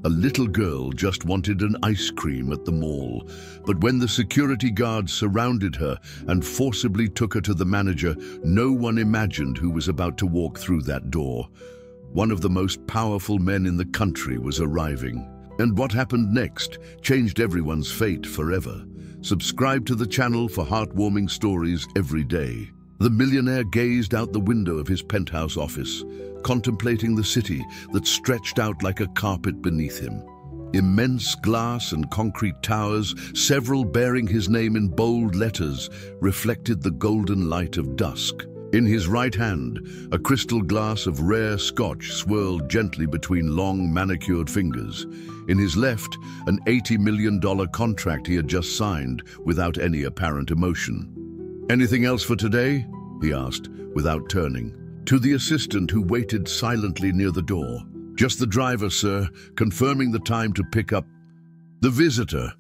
A little girl just wanted an ice cream at the mall, but when the security guards surrounded her and forcibly took her to the manager, no one imagined who was about to walk through that door. One of the most powerful men in the country was arriving. And what happened next changed everyone's fate forever. Subscribe to the channel for heartwarming stories every day. The millionaire gazed out the window of his penthouse office, contemplating the city that stretched out like a carpet beneath him. Immense glass and concrete towers, several bearing his name in bold letters, reflected the golden light of dusk. In his right hand, a crystal glass of rare scotch swirled gently between long, manicured fingers. In his left, an $80 million contract he had just signed without any apparent emotion. "Anything else for today?" he asked, without turning. To the assistant who waited silently near the door. "Just the driver, sir, confirming the time to pick up the visitor."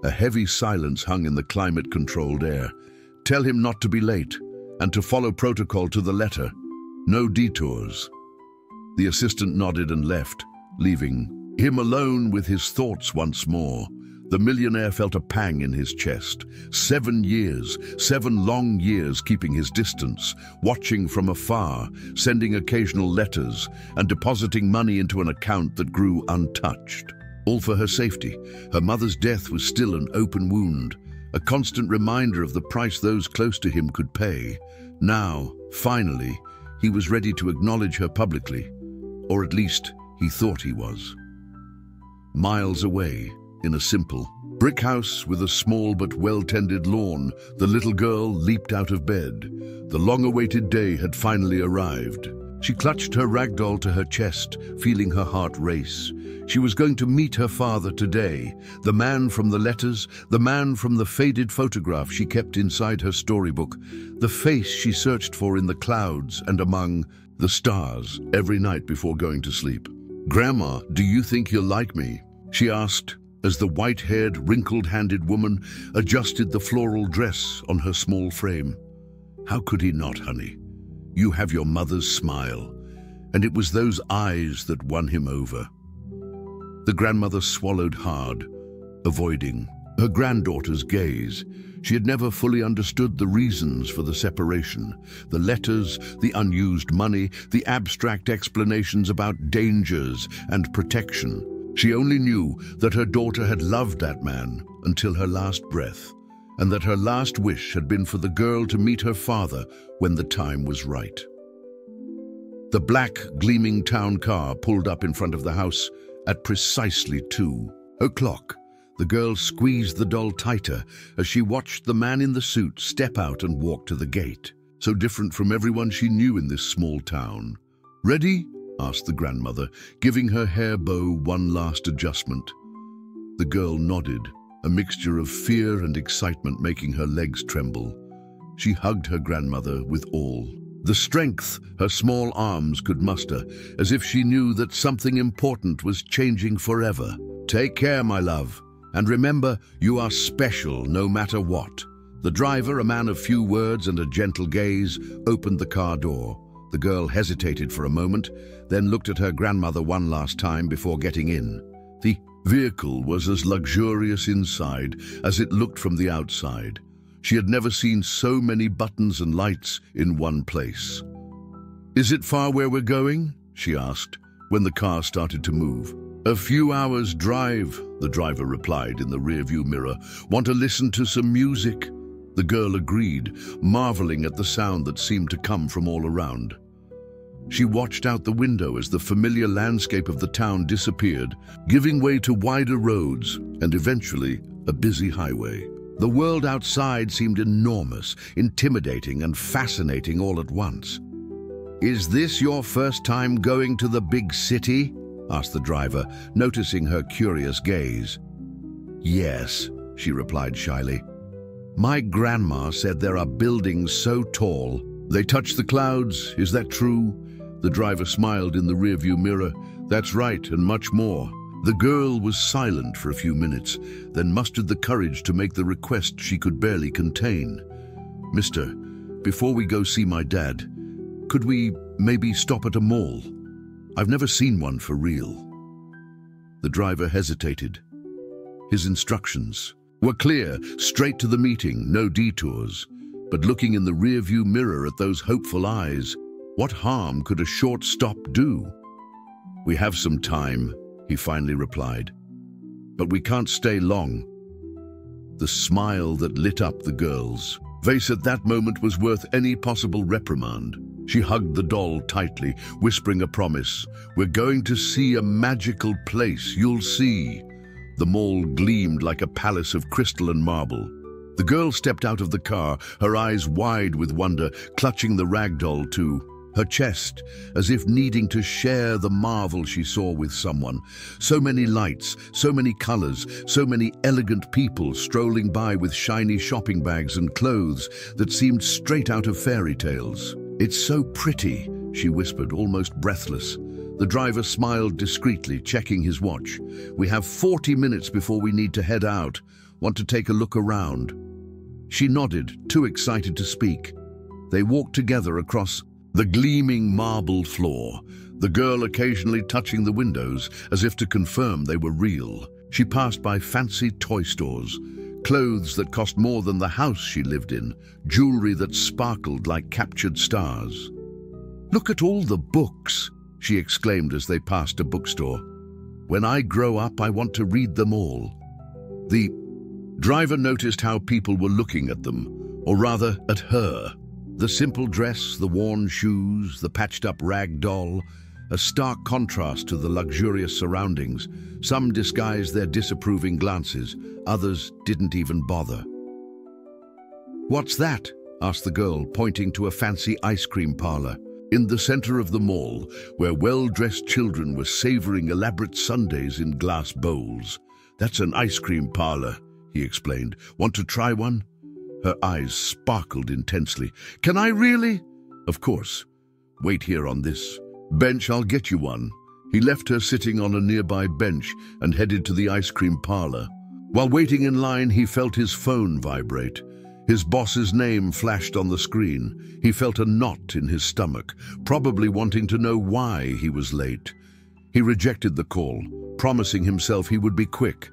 A heavy silence hung in the climate-controlled air. "Tell him not to be late, and to follow protocol to the letter. No detours." The assistant nodded and left, leaving him alone with his thoughts once more. The millionaire felt a pang in his chest. 7 years, 7 long years keeping his distance, watching from afar, sending occasional letters, and depositing money into an account that grew untouched. All for her safety. Her mother's death was still an open wound, a constant reminder of the price those close to him could pay. Now, finally, he was ready to acknowledge her publicly, or at least he thought he was. Miles away, in a simple brick house with a small but well-tended lawn, the little girl leaped out of bed. The long-awaited day had finally arrived. She clutched her rag doll to her chest, feeling her heart race. She was going to meet her father today, the man from the letters, the man from the faded photograph she kept inside her storybook, the face she searched for in the clouds and among the stars every night before going to sleep. "Grandma, do you think he'll like me?" she asked, as the white-haired, wrinkled-handed woman adjusted the floral dress on her small frame. "How could he not, honey? You have your mother's smile." And it was those eyes that won him over. The grandmother swallowed hard, avoiding her granddaughter's gaze. She had never fully understood the reasons for the separation. The letters, the unused money, the abstract explanations about dangers and protection. She only knew that her daughter had loved that man until her last breath, and that her last wish had been for the girl to meet her father when the time was right. The black, gleaming town car pulled up in front of the house at precisely 2 o'clock. The girl squeezed the doll tighter as she watched the man in the suit step out and walk to the gate, so different from everyone she knew in this small town. "Ready?" asked the grandmother, giving her hair bow one last adjustment. The girl nodded, a mixture of fear and excitement making her legs tremble. She hugged her grandmother with all the strength her small arms could muster, as if she knew that something important was changing forever. "Take care, my love, and remember, you are special no matter what." The driver, a man of few words and a gentle gaze, opened the car door. The girl hesitated for a moment, then looked at her grandmother one last time before getting in. The vehicle was as luxurious inside as it looked from the outside. She had never seen so many buttons and lights in one place. "Is it far where we're going?" she asked, when the car started to move. "A few hours' drive," the driver replied in the rearview mirror. "Want to listen to some music?" The girl agreed, marveling at the sound that seemed to come from all around. She watched out the window as the familiar landscape of the town disappeared, giving way to wider roads and eventually a busy highway. The world outside seemed enormous, intimidating and fascinating all at once. "Is this your first time going to the big city?" asked the driver, noticing her curious gaze. "Yes," she replied shyly. "My grandma said there are buildings so tall they touch the clouds. Is that true?" The driver smiled in the rearview mirror. "That's right, and much more." The girl was silent for a few minutes, then mustered the courage to make the request she could barely contain. "Mister, before we go see my dad, could we maybe stop at a mall? I've never seen one for real." The driver hesitated. His instructions were clear, straight to the meeting, no detours. But looking in the rearview mirror at those hopeful eyes, what harm could a short stop do? "We have some time," he finally replied. "But we can't stay long." The smile that lit up the girl's face at that moment was worth any possible reprimand. She hugged the doll tightly, whispering a promise. "We're going to see a magical place, you'll see." The mall gleamed like a palace of crystal and marble. The girl stepped out of the car, her eyes wide with wonder, clutching the rag doll to her chest, as if needing to share the marvel she saw with someone. So many lights, so many colors, so many elegant people strolling by with shiny shopping bags and clothes that seemed straight out of fairy tales. "It's so pretty," she whispered, almost breathless. The driver smiled discreetly, checking his watch. "We have 40 minutes before we need to head out. Want to take a look around?" She nodded, too excited to speak. They walked together across the gleaming marble floor, the girl occasionally touching the windows as if to confirm they were real. She passed by fancy toy stores, clothes that cost more than the house she lived in, jewelry that sparkled like captured stars. "Look at all the books," she exclaimed as they passed a bookstore. "When I grow up, I want to read them all." The driver noticed how people were looking at them, or rather at her. The simple dress, the worn shoes, the patched-up rag doll, a stark contrast to the luxurious surroundings. Some disguised their disapproving glances, others didn't even bother. "What's that?" asked the girl, pointing to a fancy ice cream parlor. In the center of the mall, where well-dressed children were savoring elaborate sundaes in glass bowls. "That's an ice cream parlor," he explained. "Want to try one?" Her eyes sparkled intensely. "Can I really?" "Of course. Wait here on this bench, I'll get you one." He left her sitting on a nearby bench and headed to the ice cream parlor. While waiting in line, he felt his phone vibrate. His boss's name flashed on the screen. He felt a knot in his stomach, probably wanting to know why he was late. He rejected the call, promising himself he would be quick.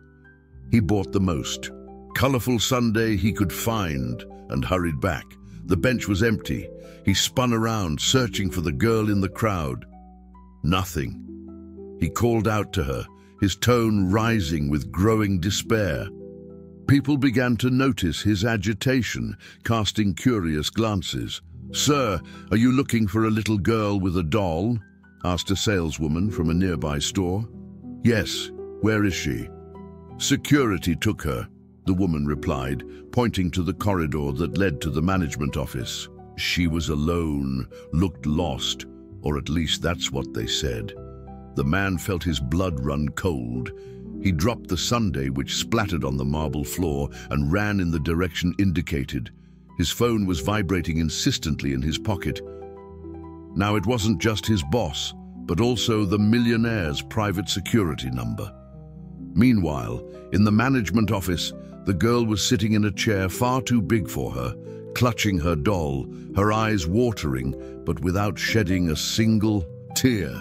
He bought the most colorful sundae he could find and hurried back. The bench was empty. He spun around, searching for the girl in the crowd. Nothing. He called out to her, his tone rising with growing despair. People began to notice his agitation, casting curious glances. "Sir, are you looking for a little girl with a doll?" asked a saleswoman from a nearby store. "Yes. Where is she?" "Security took her," the woman replied, pointing to the corridor that led to the management office. She was alone, looked lost, or at least that's what they said. The man felt his blood run cold. He dropped the sundae, which splattered on the marble floor, and ran in the direction indicated. His phone was vibrating insistently in his pocket. Now it wasn't just his boss, but also the millionaire's private security number. Meanwhile, in the management office, the girl was sitting in a chair far too big for her, clutching her doll, her eyes watering, but without shedding a single tear.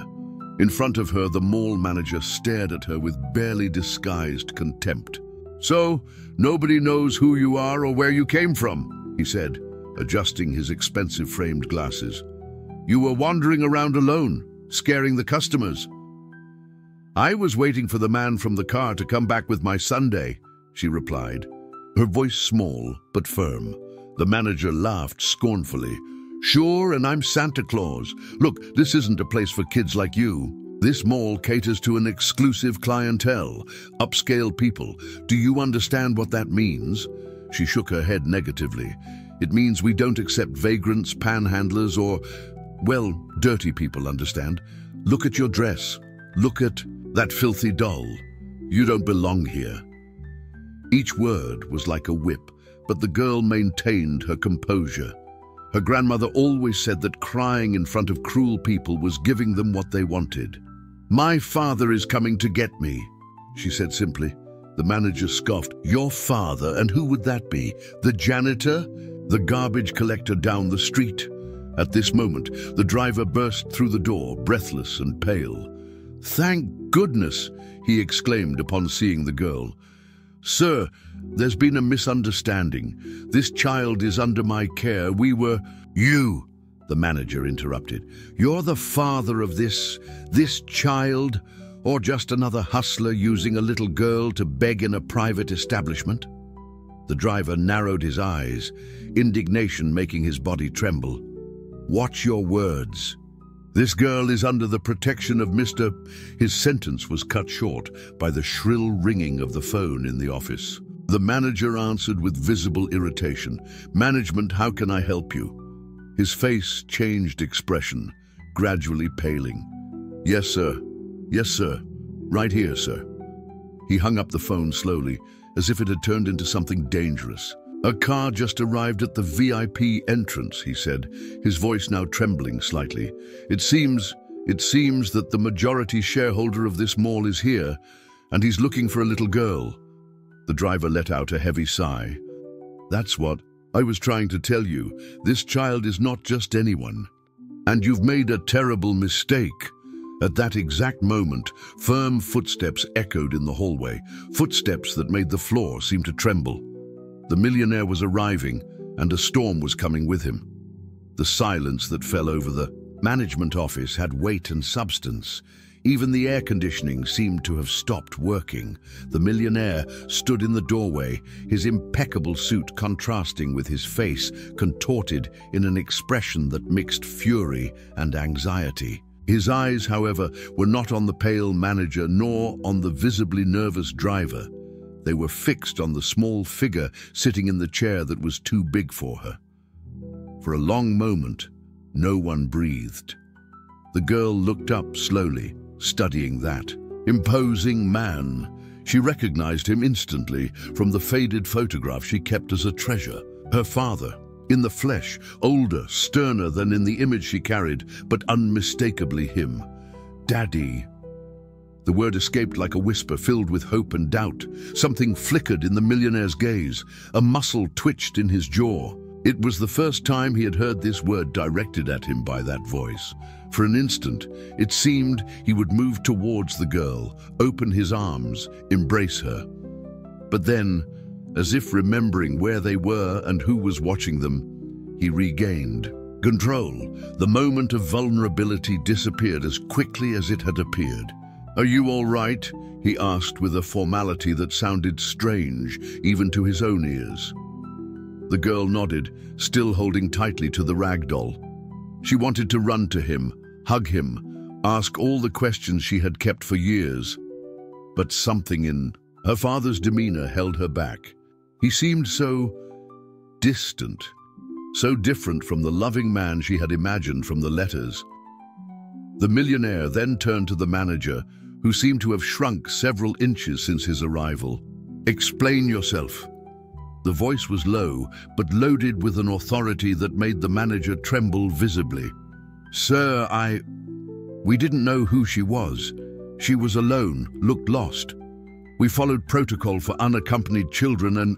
In front of her, the mall manager stared at her with barely disguised contempt. "So, nobody knows who you are or where you came from," he said, adjusting his expensive framed glasses. "You were wandering around alone, scaring the customers." "I was waiting for the man from the car to come back with my sundae," she replied, her voice small but firm. The manager laughed scornfully. "Sure, and I'm Santa Claus. Look, this isn't a place for kids like you. This mall caters to an exclusive clientele, upscale people. Do you understand what that means?" She shook her head negatively. "It means we don't accept vagrants, panhandlers, or, well, dirty people, understand? Look at your dress. Look at that filthy doll. You don't belong here." Each word was like a whip, but the girl maintained her composure. Her grandmother always said that crying in front of cruel people was giving them what they wanted. "My father is coming to get me," she said simply. The manager scoffed. "Your father? And who would that be? The janitor? The garbage collector down the street?" At this moment, the driver burst through the door, breathless and pale. "Thank goodness," he exclaimed upon seeing the girl. "Sir, there's been a misunderstanding. This child is under my care. We were—" "You," the manager interrupted. "You're the father of this child, or just another hustler using a little girl to beg in a private establishment?" The driver narrowed his eyes, indignation making his body tremble. "Watch your words. This girl is under the protection of Mr. His sentence was cut short by the shrill ringing of the phone in the office. The manager answered with visible irritation. "Management, how can I help you?" His face changed expression, gradually paling. "Yes, sir. Yes, sir. Right here, sir." He hung up the phone slowly, as if it had turned into something dangerous. "A car just arrived at the VIP entrance," he said, his voice now trembling slightly. It seems that the majority shareholder of this mall is here, and he's looking for a little girl." The driver let out a heavy sigh. "That's what I was trying to tell you. This child is not just anyone. And you've made a terrible mistake." At that exact moment, firm footsteps echoed in the hallway, footsteps that made the floor seem to tremble. The millionaire was arriving, and a storm was coming with him. The silence that fell over the management office had weight and substance. Even the air conditioning seemed to have stopped working. The millionaire stood in the doorway, his impeccable suit contrasting with his face, contorted in an expression that mixed fury and anxiety. His eyes, however, were not on the pale manager nor on the visibly nervous driver. They were fixed on the small figure sitting in the chair that was too big for her. For a long moment, no one breathed. The girl looked up slowly, studying that imposing man. She recognized him instantly from the faded photograph she kept as a treasure. Her father, in the flesh, older, sterner than in the image she carried, but unmistakably him. Daddy. The word escaped like a whisper filled with hope and doubt. Something flickered in the millionaire's gaze. A muscle twitched in his jaw. It was the first time he had heard this word directed at him by that voice. For an instant, it seemed he would move towards the girl, open his arms, embrace her. But then, as if remembering where they were and who was watching them, he regained control. The moment of vulnerability disappeared as quickly as it had appeared. "Are you all right?" he asked with a formality that sounded strange, even to his own ears. The girl nodded, still holding tightly to the rag doll. She wanted to run to him, hug him, ask all the questions she had kept for years. But something in her father's demeanor held her back. He seemed so distant, so different from the loving man she had imagined from the letters. The millionaire then turned to the manager, who seemed to have shrunk several inches since his arrival. "Explain yourself." The voice was low, but loaded with an authority that made the manager tremble visibly. "Sir, we didn't know who she was. She was alone, looked lost. We followed protocol for unaccompanied children and—"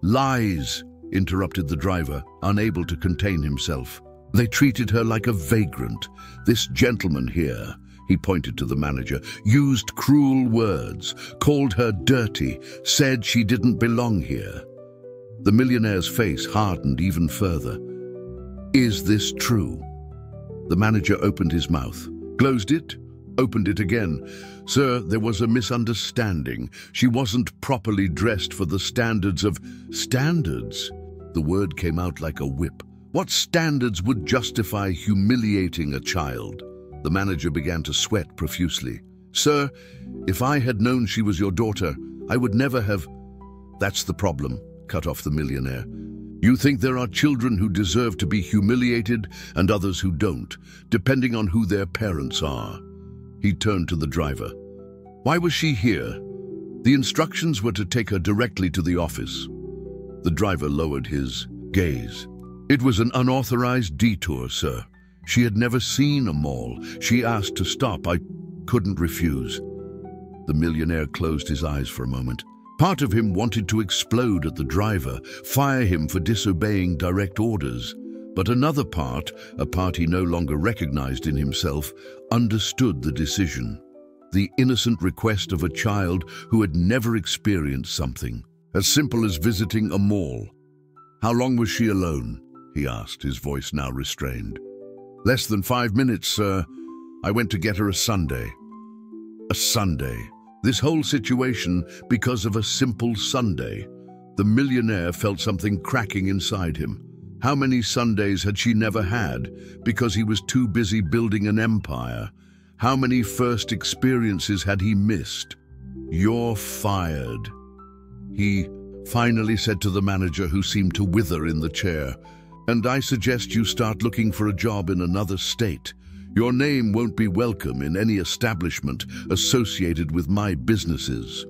"Lies," interrupted the driver, unable to contain himself. "They treated her like a vagrant. This gentleman here," he pointed to the manager, "used cruel words, called her dirty, said she didn't belong here." The millionaire's face hardened even further. "Is this true?" The manager opened his mouth, closed it, opened it again. "Sir, there was a misunderstanding. She wasn't properly dressed for the standards of—" "Standards?" The word came out like a whip. "What standards would justify humiliating a child?" The manager began to sweat profusely. "Sir, if I had known she was your daughter, I would never have—" "That's the problem," cut off the millionaire. "You think there are children who deserve to be humiliated and others who don't, depending on who their parents are." He turned to the driver. "Why was she here?" "The instructions were to take her directly to the office." The driver lowered his gaze. "It was an unauthorized detour, sir. She had never seen a mall. She asked to stop. I couldn't refuse." The millionaire closed his eyes for a moment. Part of him wanted to explode at the driver, fire him for disobeying direct orders. But another part, a part he no longer recognized in himself, understood the decision. the innocent request of a child who had never experienced something, as simple as visiting a mall. "How long was she alone?" he asked, his voice now restrained. "Less than 5 minutes, sir. I went to get her a sundae." A sundae. This whole situation because of a simple sundae. The millionaire felt something cracking inside him. How many Sundays had she never had because he was too busy building an empire? How many first experiences had he missed? "You're fired," he finally said to the manager, who seemed to wither in the chair. "And I suggest you start looking for a job in another state. Your name won't be welcome in any establishment associated with my businesses."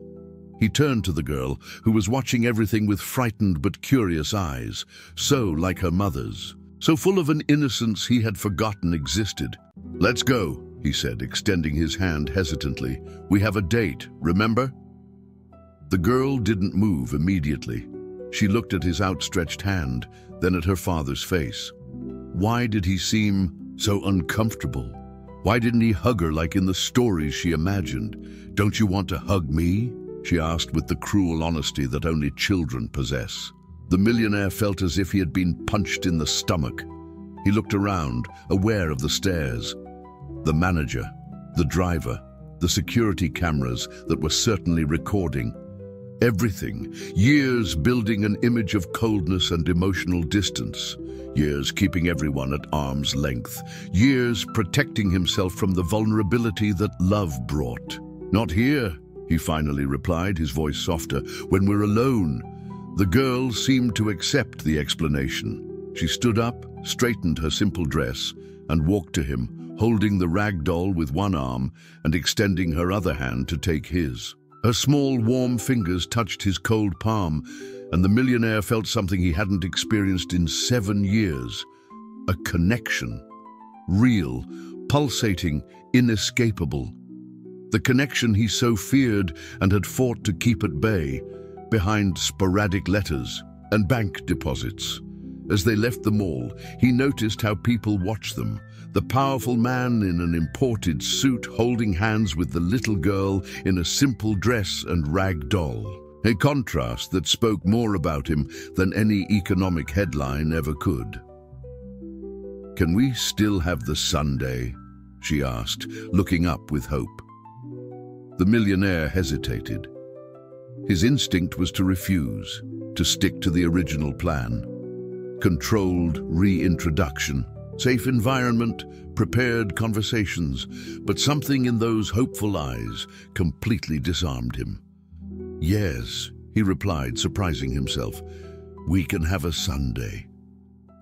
He turned to the girl, who was watching everything with frightened but curious eyes, so like her mother's, so full of an innocence he had forgotten existed. "Let's go," he said, extending his hand hesitantly. "We have a date, remember?" The girl didn't move immediately. She looked at his outstretched hand, then at her father's face. Why did he seem so uncomfortable? Why didn't he hug her like in the stories she imagined? "Don't you want to hug me?" she asked with the cruel honesty that only children possess. The millionaire felt as if he had been punched in the stomach. He looked around, aware of the stairs, the manager, the driver, the security cameras that were certainly recording. Everything, years building an image of coldness and emotional distance, years keeping everyone at arm's length, years protecting himself from the vulnerability that love brought. "Not here," he finally replied, his voice softer. "When we're alone." The girl seemed to accept the explanation. She stood up, straightened her simple dress, and walked to him, holding the rag doll with one arm and extending her other hand to take his. Her small, warm fingers touched his cold palm, and the millionaire felt something he hadn't experienced in 7 years. A connection. Real, pulsating, inescapable. The connection he so feared and had fought to keep at bay, behind sporadic letters and bank deposits. As they left the mall, he noticed how people watched them. The powerful man in an imported suit holding hands with the little girl in a simple dress and rag doll. A contrast that spoke more about him than any economic headline ever could. "Can we still have the sundae?" she asked, looking up with hope. The millionaire hesitated. His instinct was to refuse, to stick to the original plan. Controlled reintroduction, safe environment, prepared conversations, but something in those hopeful eyes completely disarmed him. "Yes," he replied, surprising himself. "We can have a sundae."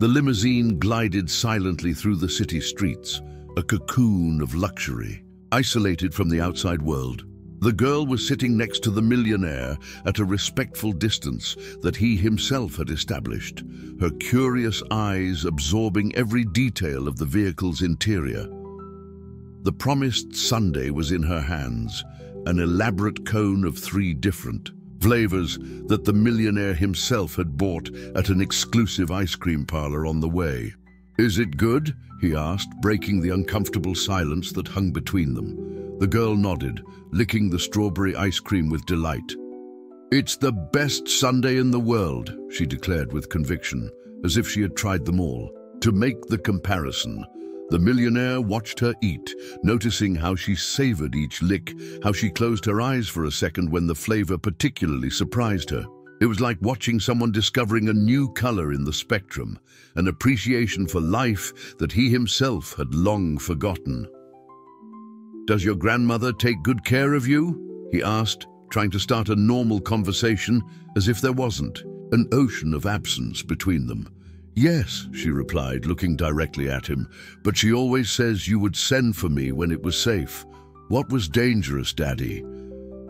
The limousine glided silently through the city streets, a cocoon of luxury, isolated from the outside world. The girl was sitting next to the millionaire at a respectful distance that he himself had established, her curious eyes absorbing every detail of the vehicle's interior. The promised sundae was in her hands, an elaborate cone of 3 different flavors that the millionaire himself had bought at an exclusive ice cream parlor on the way. "Is it good?" he asked, breaking the uncomfortable silence that hung between them. The girl nodded, licking the strawberry ice cream with delight. "It's the best sundae in the world," she declared with conviction, as if she had tried them all. To make the comparison, the millionaire watched her eat, noticing how she savored each lick, how she closed her eyes for a second when the flavor particularly surprised her. It was like watching someone discovering a new color in the spectrum, an appreciation for life that he himself had long forgotten. "Does your grandmother take good care of you?" he asked, trying to start a normal conversation as if there wasn't an ocean of absence between them. "Yes," she replied, looking directly at him, "but she always says you would send for me when it was safe." "What was dangerous, Daddy?"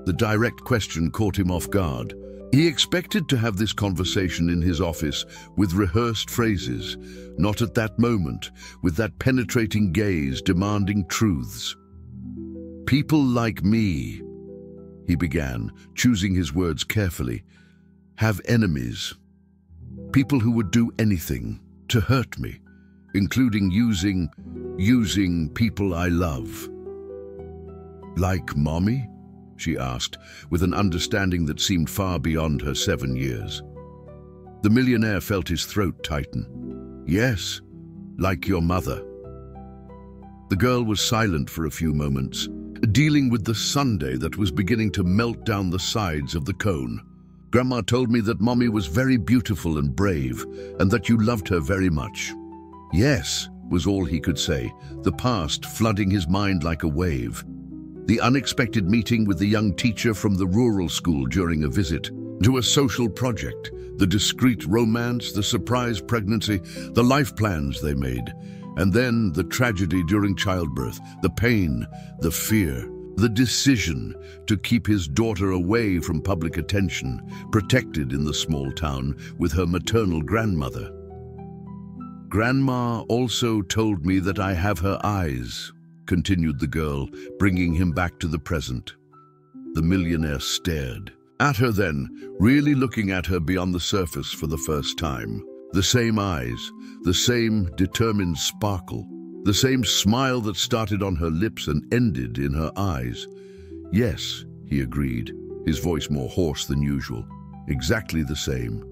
The direct question caught him off guard. He expected to have this conversation in his office with rehearsed phrases, not at that moment, with that penetrating gaze demanding truths. "People like me," he began, choosing his words carefully, "have enemies. People who would do anything to hurt me, including using people I love." Like Mommy? She asked, with an understanding that seemed far beyond her 7 years. The millionaire felt his throat tighten. Yes, like your mother. The girl was silent for a few moments, dealing with the sundae that was beginning to melt down the sides of the cone. Grandma told me that Mommy was very beautiful and brave, and that you loved her very much. Yes, was all he could say, the past flooding his mind like a wave. The unexpected meeting with the young teacher from the rural school during a visit, to a social project, the discreet romance, the surprise pregnancy, the life plans they made, and then the tragedy during childbirth, the pain, the fear, the decision to keep his daughter away from public attention, protected in the small town with her maternal grandmother. Grandma also told me that I have her eyes, continued the girl, bringing him back to the present. The millionaire stared at her then, really looking at her beyond the surface for the first time. The same eyes, the same determined sparkle, the same smile that started on her lips and ended in her eyes. Yes, he agreed, his voice more hoarse than usual. Exactly the same.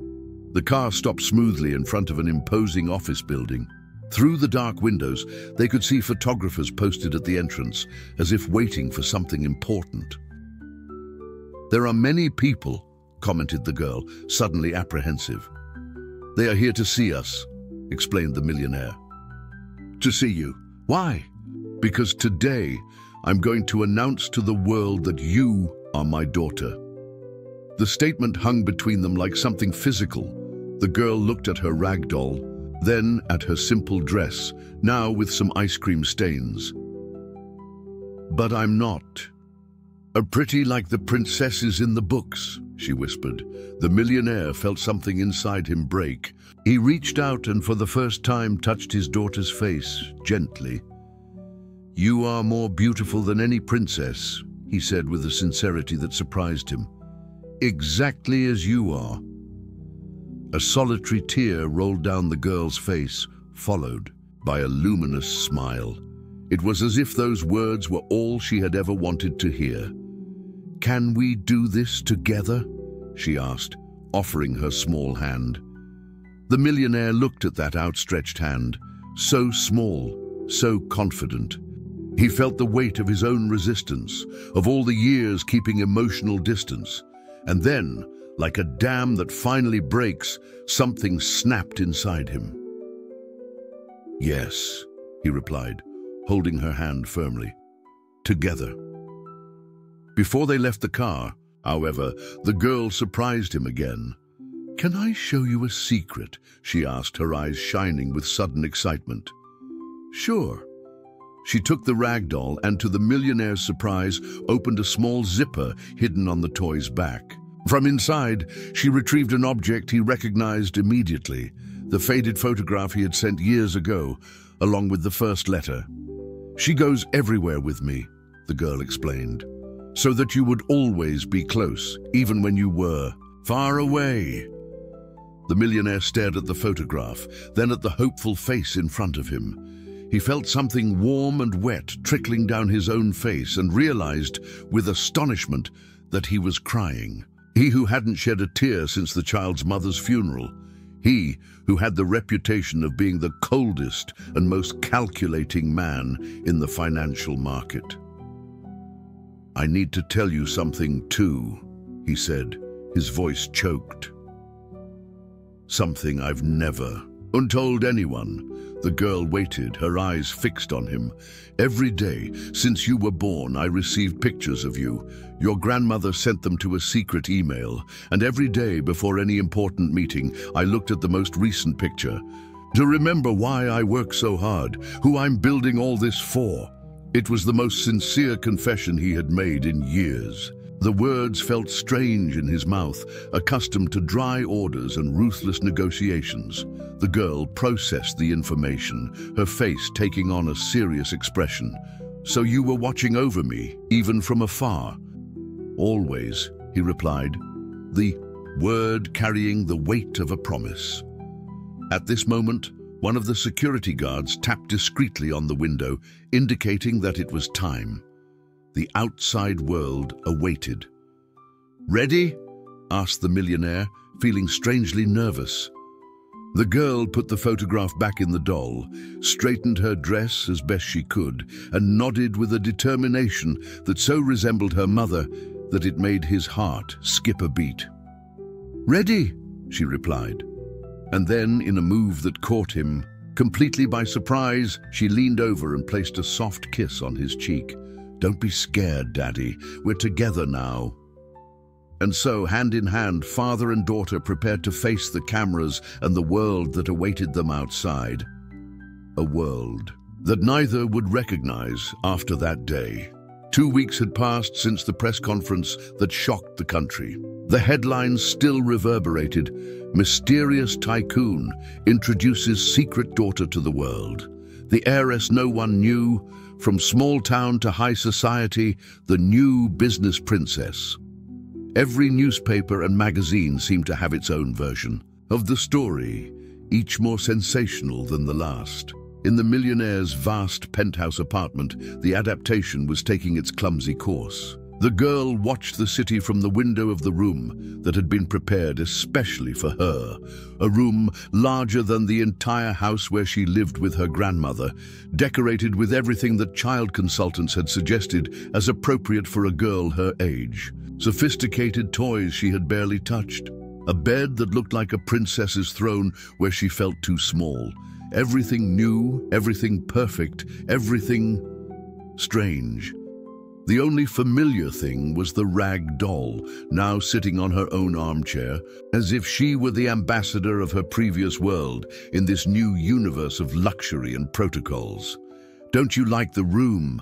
The car stopped smoothly in front of an imposing office building. Through the dark windows, they could see photographers posted at the entrance, as if waiting for something important. There are many people, commented the girl, suddenly apprehensive. They are here to see us, explained the millionaire. To see you? Why? Because today I'm going to announce to the world that you are my daughter. The statement hung between them like something physical. The girl looked at her rag doll, then at her simple dress, now with some ice cream stains. But I'm not. Pretty like the princesses in the books, she whispered. The millionaire felt something inside him break. He reached out and for the first time touched his daughter's face, gently. You are more beautiful than any princess, he said with a sincerity that surprised him. Exactly as you are. A solitary tear rolled down the girl's face, followed by a luminous smile. It was as if those words were all she had ever wanted to hear. Can we do this together? She asked, offering her small hand. The millionaire looked at that outstretched hand, so small, so confident. He felt the weight of his own resistance, of all the years keeping emotional distance. And then, like a dam that finally breaks, something snapped inside him. Yes, he replied, holding her hand firmly. Together. Before they left the car, however, the girl surprised him again. Can I show you a secret? She asked, her eyes shining with sudden excitement. Sure. She took the rag doll and, to the millionaire's surprise, opened a small zipper hidden on the toy's back. From inside, she retrieved an object he recognized immediately, the faded photograph he had sent years ago, along with the first letter. She goes everywhere with me, the girl explained, so that you would always be close, even when you were far away. The millionaire stared at the photograph, then at the hopeful face in front of him. He felt something warm and wet trickling down his own face and realized, with astonishment, that he was crying. He who hadn't shed a tear since the child's mother's funeral. He who had the reputation of being the coldest and most calculating man in the financial market. I need to tell you something too, he said, his voice choked. Something I've never told anyone. The girl waited, her eyes fixed on him. Every day, since you were born, I received pictures of you. Your grandmother sent them to a secret email, and every day before any important meeting, I looked at the most recent picture to remember why I work so hard, who I'm building all this for. It was the most sincere confession he had made in years. The words felt strange in his mouth, accustomed to dry orders and ruthless negotiations. The girl processed the information, her face taking on a serious expression. So you were watching over me, even from afar? Always, he replied, the word carrying the weight of a promise. At this moment, one of the security guards tapped discreetly on the window, indicating that it was time. The outside world awaited. "Ready?" asked the millionaire, feeling strangely nervous. The girl put the photograph back in the doll, straightened her dress as best she could, and nodded with a determination that so resembled her mother that it made his heart skip a beat. "Ready," she replied. And then, in a move that caught him completely by surprise, she leaned over and placed a soft kiss on his cheek. "Don't be scared, Daddy. We're together now." And so, hand in hand, father and daughter prepared to face the cameras and the world that awaited them outside. A world that neither would recognize after that day. 2 weeks had passed since the press conference that shocked the country. The headlines still reverberated. "Mysterious tycoon introduces secret daughter to the world." The heiress no one knew, from small town to high society, the new business princess. Every newspaper and magazine seemed to have its own version of the story, each more sensational than the last. In the millionaire's vast penthouse apartment, the adaptation was taking its clumsy course. The girl watched the city from the window of the room that had been prepared especially for her, a room larger than the entire house where she lived with her grandmother, decorated with everything that child consultants had suggested as appropriate for a girl her age. Sophisticated toys she had barely touched. A bed that looked like a princess's throne where she felt too small. Everything new, everything perfect, everything strange. The only familiar thing was the rag doll, now sitting on her own armchair, as if she were the ambassador of her previous world in this new universe of luxury and protocols. "Don't you like the room?"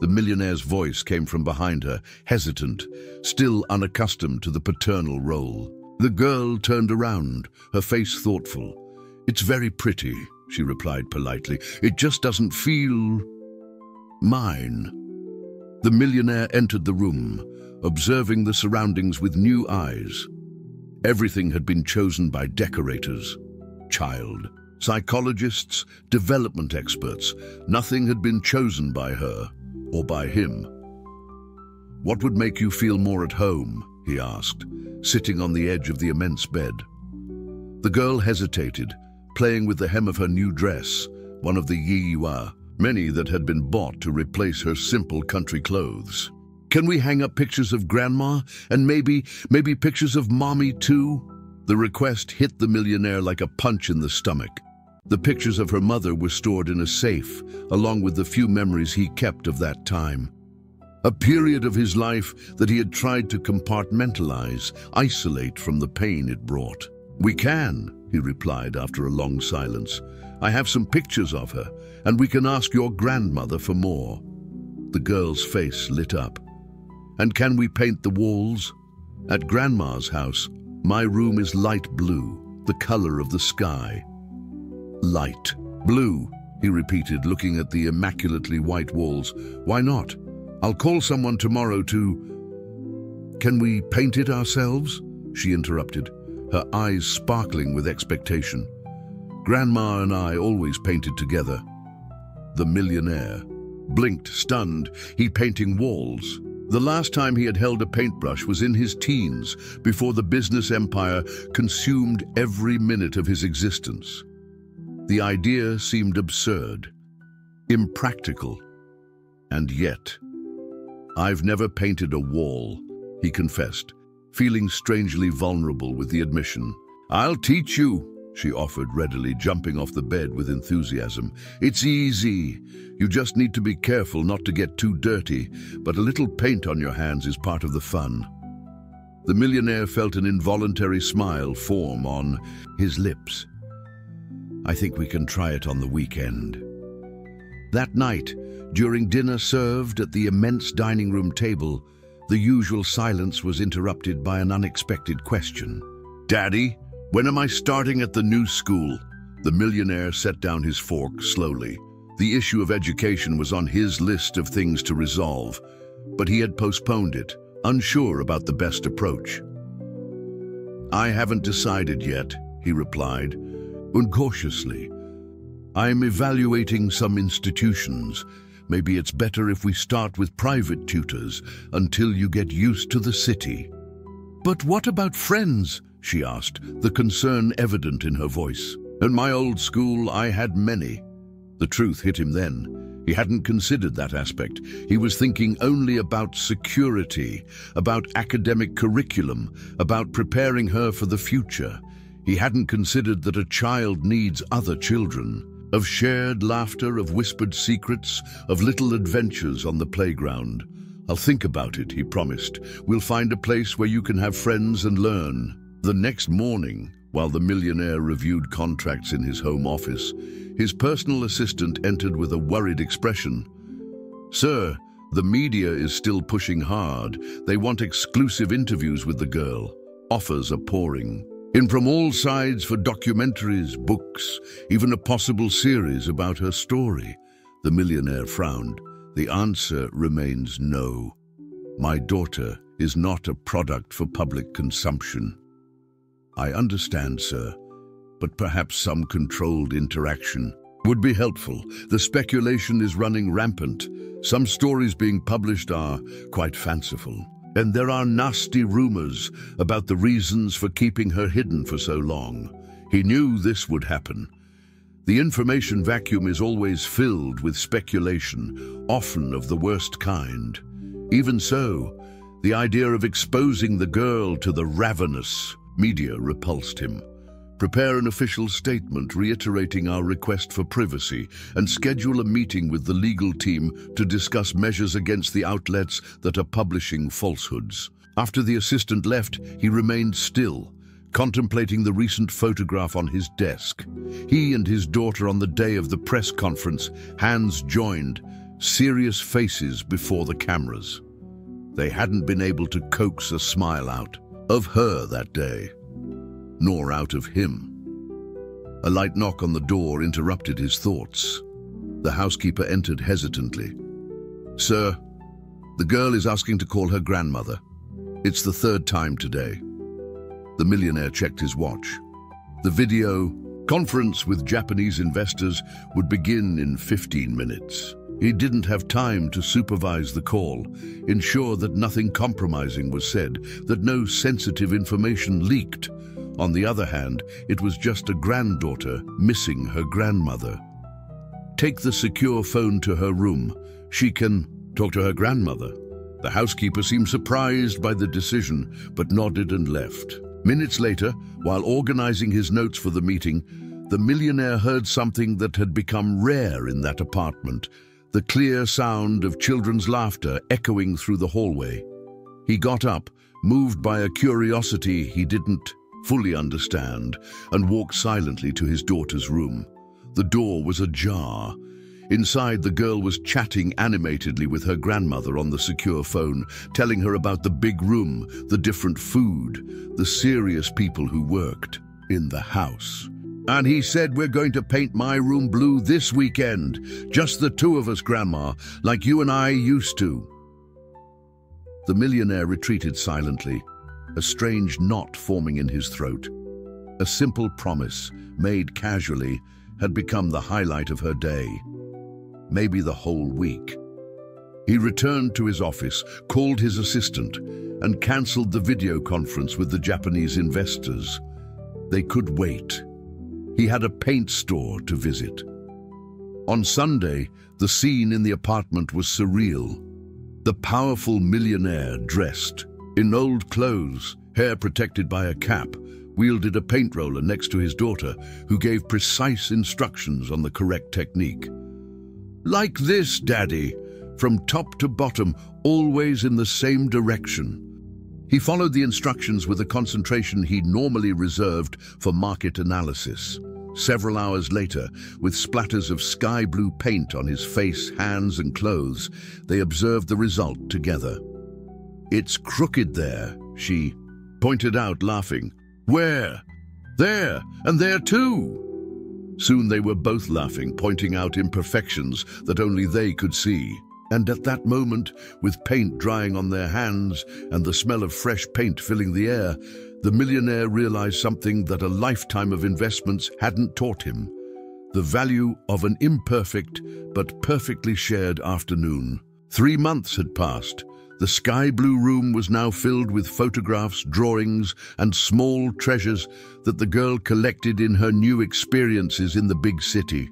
The millionaire's voice came from behind her, hesitant, still unaccustomed to the paternal role. The girl turned around, her face thoughtful. "It's very pretty," she replied politely. "It just doesn't feel mine." The millionaire entered the room, observing the surroundings with new eyes. Everything had been chosen by decorators, psychologists, development experts. Nothing had been chosen by her or by him. "What would make you feel more at home?" he asked, sitting on the edge of the immense bed. The girl hesitated, playing with the hem of her new dress, one of the yiwa, many that had been bought to replace her simple country clothes. "Can we hang up pictures of Grandma, and maybe pictures of Mommy too?" The request hit the millionaire like a punch in the stomach. The pictures of her mother were stored in a safe, along with the few memories he kept of that time. A period of his life that he had tried to compartmentalize, isolate from the pain it brought. "We can," he replied after a long silence. "I have some pictures of her, and we can ask your grandmother for more." The girl's face lit up. "And can we paint the walls?" "At Grandma's house, my room is light blue, the color of the sky." "Light blue," he repeated, looking at the immaculately white walls. "Why not? I'll call someone tomorrow to—" "Can we paint it ourselves?" she interrupted, her eyes sparkling with expectation. "Grandma and I always painted together." The millionaire blinked, stunned. He painting walls. The last time he had held a paintbrush was in his teens, before the business empire consumed every minute of his existence. The idea seemed absurd, impractical, and yet, "I've never painted a wall," he confessed, feeling strangely vulnerable with the admission. "I'll teach you," she offered readily, jumping off the bed with enthusiasm. "It's easy. You just need to be careful not to get too dirty, but a little paint on your hands is part of the fun." The millionaire felt an involuntary smile form on his lips. "I think we can try it on the weekend." That night, during dinner served at the immense dining room table, the usual silence was interrupted by an unexpected question. "Daddy, when am I starting at the new school?" The millionaire set down his fork slowly. The issue of education was on his list of things to resolve, but he had postponed it, unsure about the best approach. "I haven't decided yet," he replied, incautiously. "I'm evaluating some institutions, Maybe it's better if we start with private tutors until you get used to the city." "But what about friends?" she asked, the concern evident in her voice. "In my old school, I had many." The truth hit him then. He hadn't considered that aspect. He was thinking only about security, about academic curriculum, about preparing her for the future. He hadn't considered that a child needs other children, of shared laughter, of whispered secrets, of little adventures on the playground. "I'll think about it," he promised. "We'll find a place where you can have friends and learn." The next morning, while the millionaire reviewed contracts in his home office, his personal assistant entered with a worried expression. "Sir, the media is still pushing hard. They want exclusive interviews with the girl. Offers are pouring in from all sides for documentaries, books, even a possible series about her story." The millionaire frowned. "The answer remains no. My daughter is not a product for public consumption." "I understand, sir, but perhaps some controlled interaction would be helpful. The speculation is running rampant. Some stories being published are quite fanciful. And there are nasty rumors about the reasons for keeping her hidden for so long." He knew this would happen. The information vacuum is always filled with speculation, often of the worst kind. Even so, the idea of exposing the girl to the ravenous media repulsed him. "Prepare an official statement reiterating our request for privacy and schedule a meeting with the legal team to discuss measures against the outlets that are publishing falsehoods." After the assistant left, he remained still, contemplating the recent photograph on his desk. He and his daughter on the day of the press conference, hands joined, serious faces before the cameras. They hadn't been able to coax a smile out of her that day, nor out of him. A light knock on the door interrupted his thoughts. The housekeeper entered hesitantly. "Sir, the girl is asking to call her grandmother. It's the third time today." The millionaire checked his watch. The video conference with Japanese investors would begin in 15 minutes. He didn't have time to supervise the call, ensure that nothing compromising was said, that no sensitive information leaked. On the other hand, it was just a granddaughter missing her grandmother. "Take the secure phone to her room. She can talk to her grandmother." The housekeeper seemed surprised by the decision, but nodded and left. Minutes later, while organizing his notes for the meeting, the millionaire heard something that had become rare in that apartment, the clear sound of children's laughter echoing through the hallway. He got up, moved by a curiosity he didn't fully understand, and walked silently to his daughter's room. The door was ajar. Inside, the girl was chatting animatedly with her grandmother on the secure phone, telling her about the big room, the different food, the serious people who worked in the house. "And he said we're going to paint my room blue this weekend. Just the two of us, Grandma, like you and I used to." The millionaire retreated silently, a strange knot forming in his throat. A simple promise, made casually, had become the highlight of her day, maybe the whole week. He returned to his office, called his assistant, and cancelled the video conference with the Japanese investors. They could wait. He had a paint store to visit. On Sunday, the scene in the apartment was surreal. The powerful millionaire, dressed in old clothes, hair protected by a cap, wielded a paint roller next to his daughter, who gave precise instructions on the correct technique. "Like this, Daddy, from top to bottom, always in the same direction." He followed the instructions with a concentration he normally reserved for market analysis. Several hours later, with splatters of sky blue paint on his face, hands, and clothes, they observed the result together. "It's crooked there," she pointed out, laughing. "Where?" "There, and there too." Soon they were both laughing, pointing out imperfections that only they could see. And at that moment, with paint drying on their hands and the smell of fresh paint filling the air, the millionaire realized something that a lifetime of investments hadn't taught him. the value of an imperfect but perfectly shared afternoon. 3 months had passed. The sky blue room was now filled with photographs, drawings, and small treasures that the girl collected in her new experiences in the big city.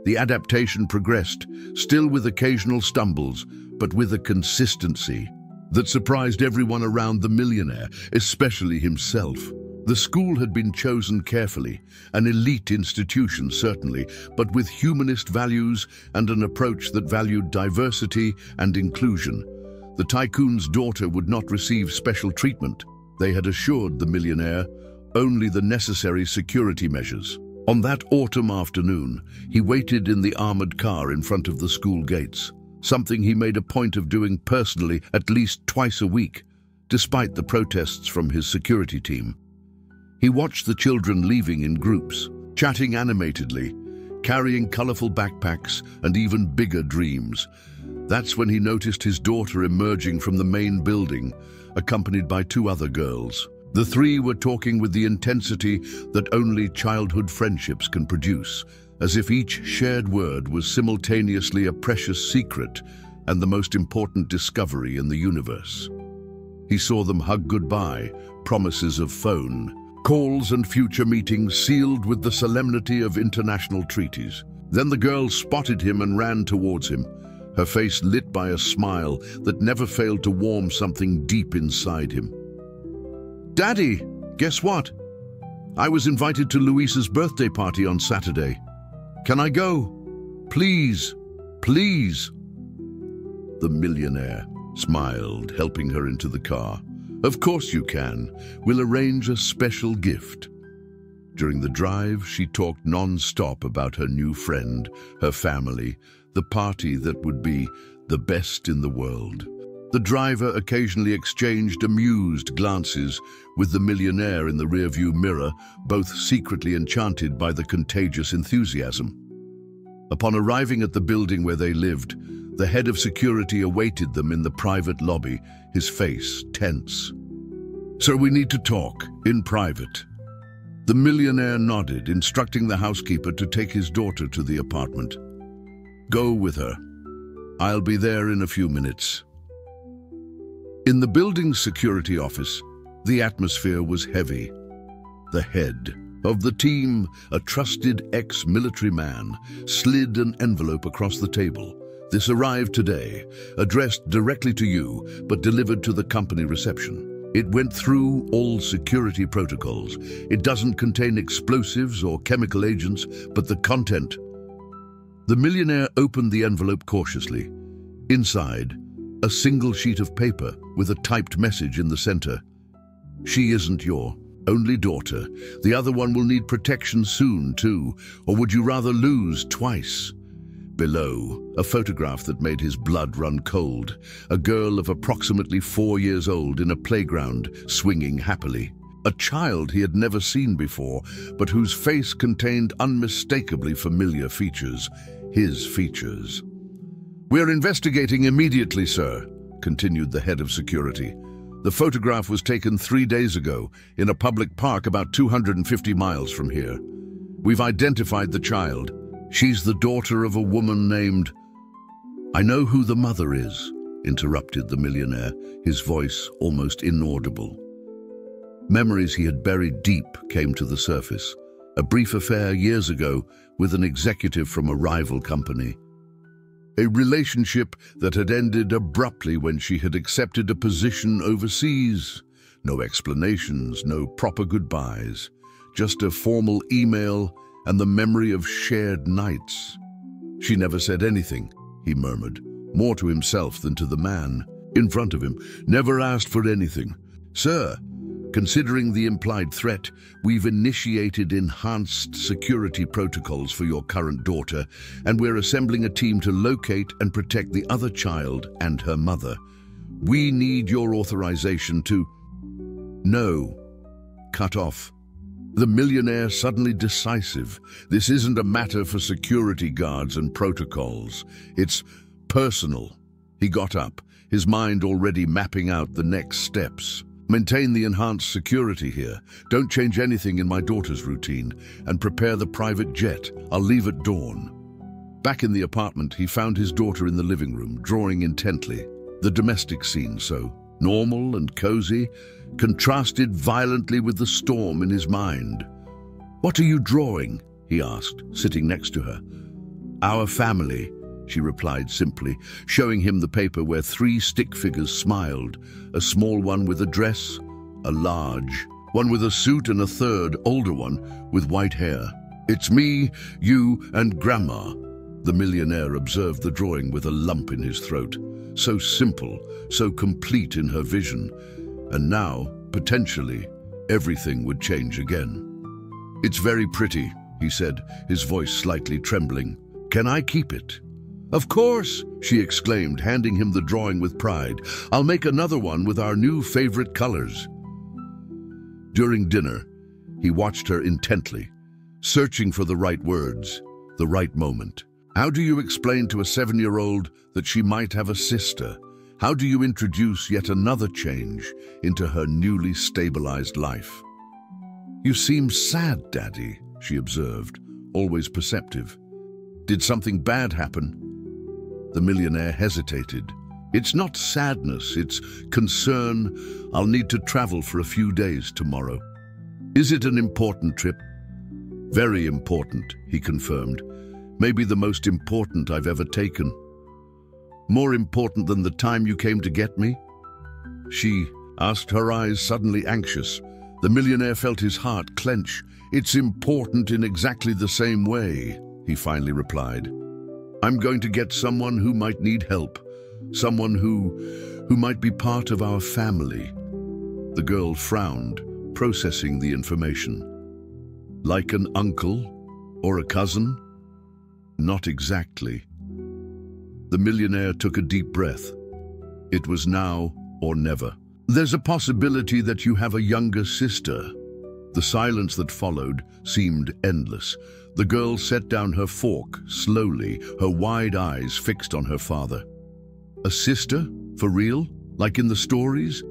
The adaptation progressed, still with occasional stumbles, but with a consistency that surprised everyone around the millionaire, especially himself. The school had been chosen carefully, an elite institution certainly, but with humanist values and an approach that valued diversity and inclusion. The tycoon's daughter would not receive special treatment. They had assured the millionaire only the necessary security measures. On that autumn afternoon, he waited in the armored car in front of the school gates, something he made a point of doing personally at least twice a week, despite the protests from his security team. He watched the children leaving in groups, chatting animatedly, carrying colorful backpacks and even bigger dreams. That's when he noticed his daughter emerging from the main building, accompanied by 2 other girls. The 3 were talking with the intensity that only childhood friendships can produce, as if each shared word was simultaneously a precious secret and the most important discovery in the universe. He saw them hug goodbye, promises of phone calls and future meetings sealed with the solemnity of international treaties. Then the girl spotted him and ran towards him, her face lit by a smile that never failed to warm something deep inside him. "Daddy, guess what? I was invited to Luisa's birthday party on Saturday. Can I go? Please, please." The millionaire smiled, helping her into the car. "Of course you can. We'll arrange a special gift." During the drive, she talked non-stop about her new friend, her family, the party that would be the best in the world. The driver occasionally exchanged amused glances with the millionaire in the rearview mirror, both secretly enchanted by the contagious enthusiasm. Upon arriving at the building where they lived, the head of security awaited them in the private lobby, his face tense. "Sir, we need to talk, in private." The millionaire nodded, instructing the housekeeper to take his daughter to the apartment. "Go with her. I'll be there in a few minutes." In the building's security office, the atmosphere was heavy. The head of the team, a trusted ex-military man, slid an envelope across the table. "This arrived today, addressed directly to you, but delivered to the company reception. It went through all security protocols. It doesn't contain explosives or chemical agents, but the content." The millionaire opened the envelope cautiously. Inside, a single sheet of paper with a typed message in the center. "She isn't your only daughter. The other one will need protection soon, too. Or would you rather lose twice?" Below, a photograph that made his blood run cold. A girl of approximately 4 years old in a playground, swinging happily. A child he had never seen before, but whose face contained unmistakably familiar features. His features. "We're investigating immediately, sir," continued the head of security. "The photograph was taken 3 days ago in a public park about 250 miles from here. We've identified the child. She's the daughter of a woman named—" "I know who the mother is," interrupted the millionaire, his voice almost inaudible. Memories he had buried deep came to the surface. A brief affair years ago with an executive from a rival company. A relationship that had ended abruptly when she had accepted a position overseas. No explanations, no proper goodbyes. Just a formal email and the memory of shared nights. "She never said anything," he murmured, more to himself than to the man in front of him. "Never asked for anything. Sir, considering the implied threat, we've initiated enhanced security protocols for your current daughter, and we're assembling a team to locate and protect the other child and her mother. We need your authorization to—" "No." Cut off. The millionaire suddenly decisive. "This isn't a matter for security guards and protocols. It's personal." He got up, his mind already mapping out the next steps. Maintain the enhanced security here. Don't change anything in my daughter's routine. And prepare the private jet. I'll leave at dawn. Back in the apartment, he found his daughter in the living room, drawing intently. The domestic scene, so normal and cozy, contrasted violently with the storm in his mind. "What are you drawing?" he asked, sitting next to her. "Our family," she replied simply, showing him the paper where 3 stick figures smiled, a small one with a dress, a large one with a suit, and a third, older one, with white hair. "It's me, you, and Grandma." The millionaire observed the drawing with a lump in his throat. So simple, so complete in her vision. And now, potentially, everything would change again. "It's very pretty," he said, his voice slightly trembling. "Can I keep it?" "Of course," she exclaimed, handing him the drawing with pride. "I'll make another one with our new favorite colors." During dinner, he watched her intently, searching for the right words, the right moment. How do you explain to a 7-year-old that she might have a sister? How do you introduce yet another change into her newly stabilized life? "You seem sad, Daddy," she observed, always perceptive. "Did something bad happen?" The millionaire hesitated. "It's not sadness, it's concern. I'll need to travel for a few days tomorrow." "Is it an important trip?" "Very important," he confirmed. "Maybe the most important I've ever taken." "More important than the time you came to get me?" she asked, her eyes suddenly anxious. The millionaire felt his heart clench. "It's important in exactly the same way," he finally replied. "I'm going to get someone who might need help, someone who might be part of our family." The girl frowned, processing the information. "Like an uncle or a cousin?" "Not exactly." The millionaire took a deep breath. It was now or never. "There's a possibility that you have a younger sister." The silence that followed seemed endless. The girl set down her fork slowly, her wide eyes fixed on her father. "A sister? For real? Like in the stories?"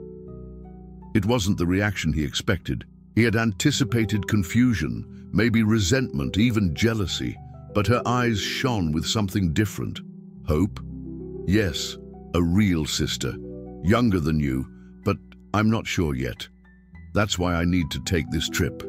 It wasn't the reaction he expected. He had anticipated confusion, maybe resentment, even jealousy. But her eyes shone with something different. "Hope? Yes, a real sister. Younger than you, but I'm not sure yet. That's why I need to take this trip."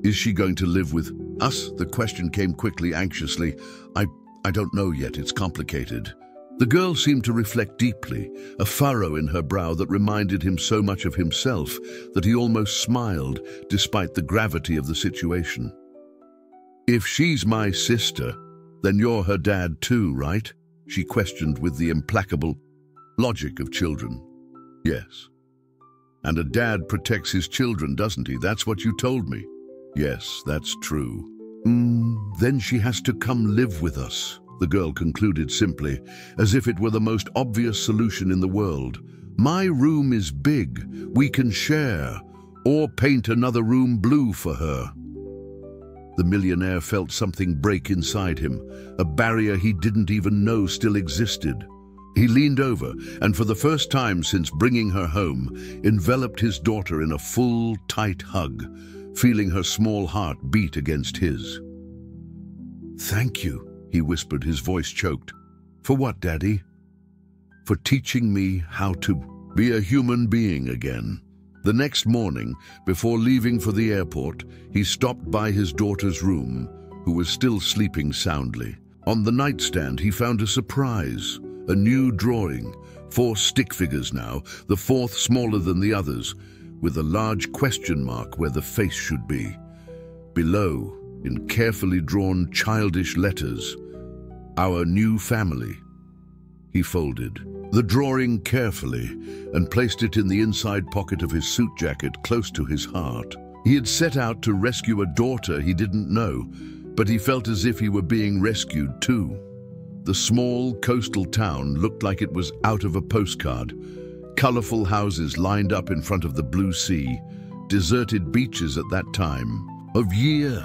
"Is she going to live with us?" The question came quickly, anxiously. I don't know yet, it's complicated." The girl seemed to reflect deeply, a furrow in her brow that reminded him so much of himself that he almost smiled, despite the gravity of the situation. "If she's my sister, then you're her dad too, right?" she questioned with the implacable logic of children. "Yes." "And a dad protects his children, doesn't he? That's what you told me." "Yes, that's true." Then she has to come live with us," the girl concluded simply, as if it were the most obvious solution in the world. "My room is big, we can share, or paint another room blue for her." The millionaire felt something break inside him, a barrier he didn't even know still existed. He leaned over and, for the first time since bringing her home, enveloped his daughter in a full, tight hug, feeling her small heart beat against his. "Thank you," he whispered, his voice choked. "For what, Daddy?" "For teaching me how to be a human being again." The next morning, before leaving for the airport, he stopped by his daughter's room, who was still sleeping soundly. On the nightstand, he found a surprise, a new drawing, 4 stick figures now, the 4th smaller than the others, with a large question mark where the face should be. Below, in carefully drawn childish letters, "Our new family." He folded the drawing carefully and placed it in the inside pocket of his suit jacket close to his heart. He had set out to rescue a daughter he didn't know, but he felt as if he were being rescued too. The small coastal town looked like it was out of a postcard. Colorful houses lined up in front of the blue sea, deserted beaches at that time of year,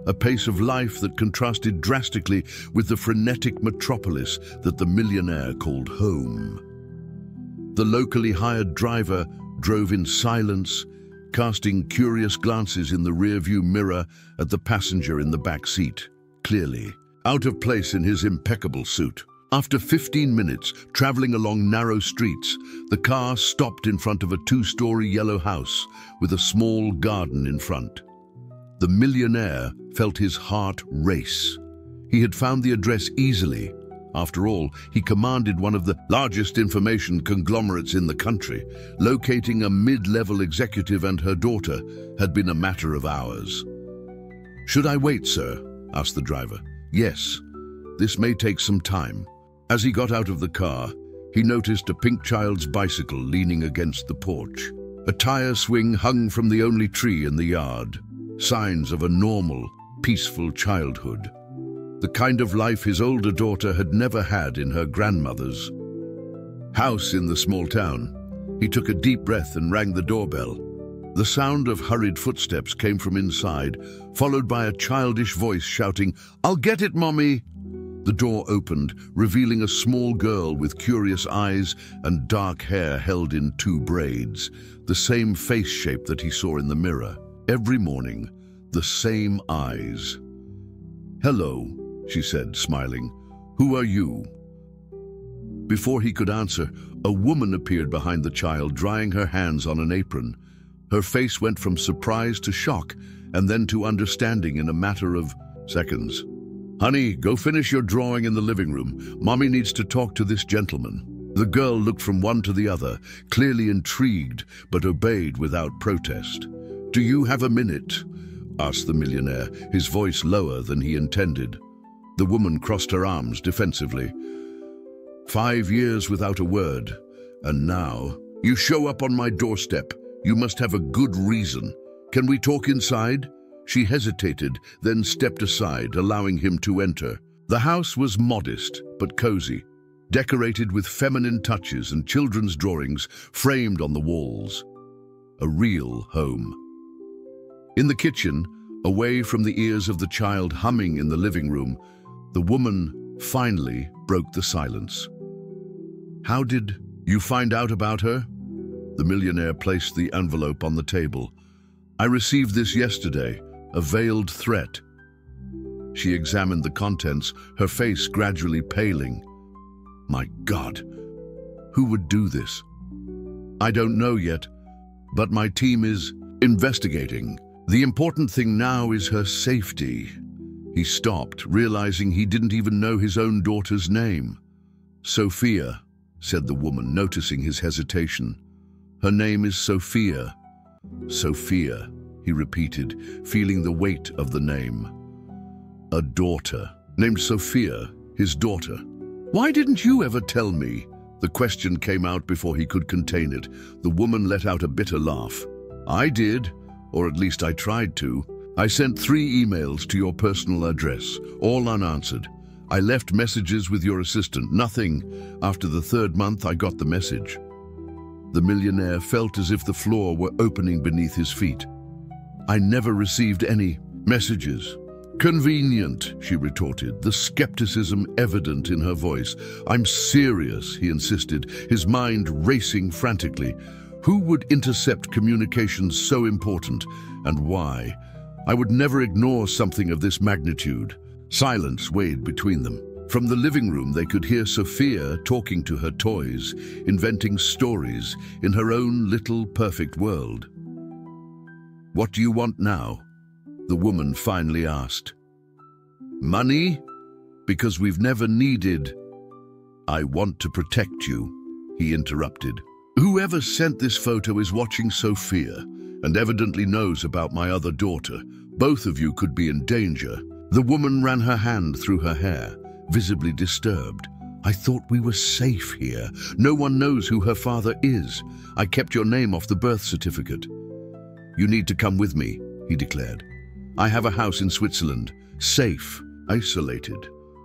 a pace of life that contrasted drastically with the frenetic metropolis that the millionaire called home. The locally hired driver drove in silence, casting curious glances in the rearview mirror at the passenger in the back seat, clearly out of place in his impeccable suit. After 15 minutes traveling along narrow streets, the car stopped in front of a two-story yellow house with a small garden in front. The millionaire felt his heart race. He had found the address easily. After all, he commanded one of the largest information conglomerates in the country. Locating a mid-level executive and her daughter had been a matter of hours. "Should I wait, sir?" asked the driver. "Yes, this may take some time." As he got out of the car, he noticed a pink child's bicycle leaning against the porch. A tire swing hung from the only tree in the yard, signs of a normal, peaceful childhood. The kind of life his older daughter had never had in her grandmother's house in the small town. He took a deep breath and rang the doorbell. The sound of hurried footsteps came from inside, followed by a childish voice shouting, "I'll get it, Mommy!" The door opened, revealing a small girl with curious eyes and dark hair held in two braids, the same face shape that he saw in the mirror. Every morning, the same eyes. "Hello," she said, smiling. "Who are you?" Before he could answer, a woman appeared behind the child, drying her hands on an apron. Her face went from surprise to shock, and then to understanding in a matter of seconds. "Honey, go finish your drawing in the living room. Mommy needs to talk to this gentleman." The girl looked from one to the other, clearly intrigued, but obeyed without protest. "Do you have a minute?" asked the millionaire, his voice lower than he intended. The woman crossed her arms defensively. 5 years without a word, and now you show up on my doorstep. You must have a good reason. Can we talk inside? She hesitated, then stepped aside, allowing him to enter. The house was modest but cozy, decorated with feminine touches and children's drawings framed on the walls. A real home. In the kitchen, away from the ears of the child humming in the living room, the woman finally broke the silence. "How did you find out about her?" The millionaire placed the envelope on the table. "I received this yesterday, a veiled threat." She examined the contents, her face gradually paling. "My God, who would do this?" "I don't know yet, but my team is investigating. The important thing now is her safety." He stopped, realizing he didn't even know his own daughter's name. "Sophia," said the woman, noticing his hesitation. "Her name is Sophia." "Sophia," he repeated, feeling the weight of the name. A daughter, named Sophia, his daughter. "Why didn't you ever tell me?" The question came out before he could contain it. The woman let out a bitter laugh. "I did, or at least I tried to. I sent 3 emails to your personal address, all unanswered. I left messages with your assistant, nothing. After the 3rd month, I got the message." The millionaire felt as if the floor were opening beneath his feet. "I never received any messages." "Convenient," she retorted, the skepticism evident in her voice. "I'm serious," he insisted, his mind racing frantically. Who would intercept communications so important, and why? I would never ignore something of this magnitude. Silence weighed between them. From the living room, they could hear Sophia talking to her toys, inventing stories in her own little perfect world. "What do you want now?" the woman finally asked. "Money? Because we've never needed—" "I want to protect you," he interrupted. "Whoever sent this photo is watching Sophia and evidently knows about my other daughter. Both of you could be in danger." The woman ran her hand through her hair, visibly disturbed. "I thought we were safe here. No one knows who her father is. I kept your name off the birth certificate." "You need to come with me," he declared. "I have a house in Switzerland, safe, isolated.